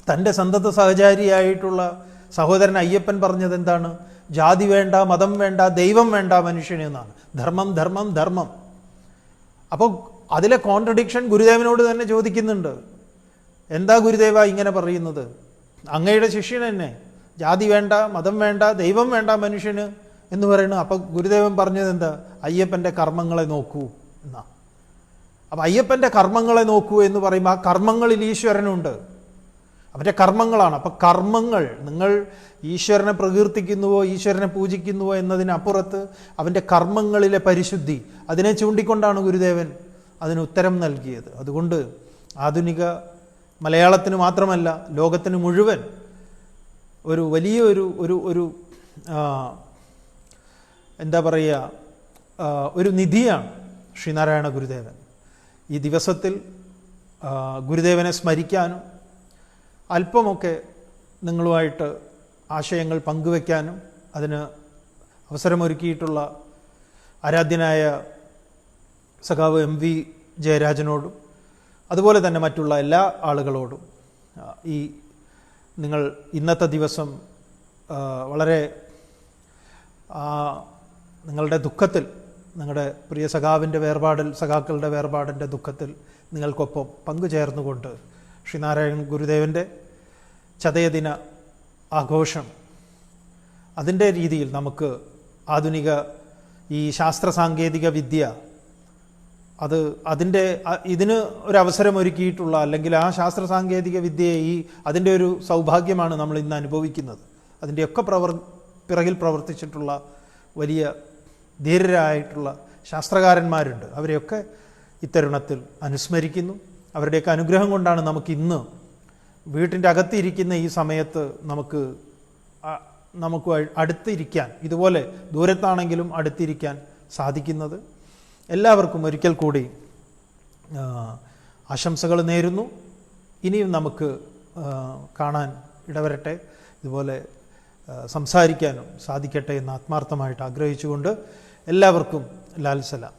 തൻ്റെ സന്തത സഹചാരിയായിട്ടുള്ള സഹോദരൻ അയ്യപ്പൻ പറഞ്ഞത് എന്താണ്? ജാതി വേണ്ട, മതം വേണ്ട, ദൈവം വേണ്ട മനുഷ്യന് എന്നാണ്. ധർമ്മം ധർമ്മം ധർമ്മം. അപ്പോൾ അതിലെ കോൺട്രഡിക്ഷൻ ഗുരുദേവനോട് തന്നെ ചോദിക്കുന്നുണ്ട്. എന്താ ഗുരുദേവ ഇങ്ങനെ പറയുന്നത്? അങ്ങയുടെ ശിഷ്യൻ തന്നെ ജാതി വേണ്ട, മതം വേണ്ട, ദൈവം വേണ്ട മനുഷ്യന് എന്ന് പറയുന്നു. അപ്പോൾ ഗുരുദേവൻ പറഞ്ഞത് എന്താ? അയ്യപ്പൻ്റെ കർമ്മങ്ങളെ നോക്കൂ എന്നാ. അപ്പം അയ്യപ്പൻ്റെ കർമ്മങ്ങളെ നോക്കൂ എന്ന് പറയുമ്പോൾ ആ കർമ്മങ്ങളിൽ ഈശ്വരനുണ്ട്, അവൻ്റെ കർമ്മങ്ങളാണ്. അപ്പം കർമ്മങ്ങൾ, നിങ്ങൾ ഈശ്വരനെ പ്രകീർത്തിക്കുന്നുവോ ഈശ്വരനെ പൂജിക്കുന്നുവോ എന്നതിനപ്പുറത്ത് അവൻ്റെ കർമ്മങ്ങളിലെ പരിശുദ്ധി, അതിനെ ചൂണ്ടിക്കൊണ്ടാണ് ഗുരുദേവൻ അതിന് ഉത്തരം നൽകിയത്. അതുകൊണ്ട് ആധുനിക മലയാളത്തിന് മാത്രമല്ല ലോകത്തിന് മുഴുവൻ ഒരു വലിയ ഒരു എന്താ പറയുക, ഒരു നിധിയാണ് ശ്രീനാരായണ ഗുരുദേവൻ. ഈ ദിവസത്തിൽ ഗുരുദേവനെ സ്മരിക്കാനും അല്പമൊക്കെ നിങ്ങളുമായിട്ട് ആശയങ്ങൾ പങ്കുവയ്ക്കാനും അതിന് അവസരമൊരുക്കിയിട്ടുള്ള ആരാധ്യനായ സഖാവ് MV ജയരാജനോടും അതുപോലെ തന്നെ മറ്റുള്ള എല്ലാ ആളുകളോടും ഈ നിങ്ങൾ ഇന്നത്തെ ദിവസം വളരെ നിങ്ങളുടെ ദുഃഖത്തിൽ, നിങ്ങളുടെ പ്രിയ സഖാക്കളുടെ വേർപാടിൻ്റെ ദുഃഖത്തിൽ നിങ്ങൾക്കൊപ്പം പങ്കുചേർന്നുകൊണ്ട് ശ്രീനാരായണ ഗുരുദേവൻ്റെ ചതയദിന ആഘോഷം അതിൻ്റെ രീതിയിൽ നമുക്ക് ആധുനിക ഈ ശാസ്ത്ര സാങ്കേതിക വിദ്യ ഇതിന് ഒരവസരമൊരുക്കിയിട്ടുള്ള, അല്ലെങ്കിൽ ആ ശാസ്ത്ര സാങ്കേതിക വിദ്യയെ അതിൻ്റെ ഒരു സൗഭാഗ്യമാണ് നമ്മൾ ഇന്ന് അനുഭവിക്കുന്നത്. അതിൻ്റെയൊക്കെ പിറകിൽ പ്രവർത്തിച്ചിട്ടുള്ള വലിയ ധീരരായിട്ടുള്ള ശാസ്ത്രകാരന്മാരുണ്ട്. അവരെയൊക്കെ ഇത്തരുണത്തിൽ അനുസ്മരിക്കുന്നു. അവരുടെയൊക്കെ അനുഗ്രഹം കൊണ്ടാണ് നമുക്കിന്ന് വീട്ടിൻ്റെ അകത്തിരിക്കുന്ന ഈ സമയത്ത് നമുക്ക് അടുത്തിരിക്കാൻ, ഇതുപോലെ ദൂരത്താണെങ്കിലും അടുത്തിരിക്കാൻ സാധിക്കുന്നത്. എല്ലാവർക്കും ഒരിക്കൽ കൂടി ആശംസകൾ നേരുന്നു. ഇനിയും നമുക്ക് കാണാൻ ഇടവരട്ടെ, ഇതുപോലെ സംസാരിക്കാനും സാധിക്കട്ടെ എന്ന് ആത്മാർത്ഥമായിട്ട് ആഗ്രഹിച്ചുകൊണ്ട് എല്ലാവർക്കും ലാൽ സലാം.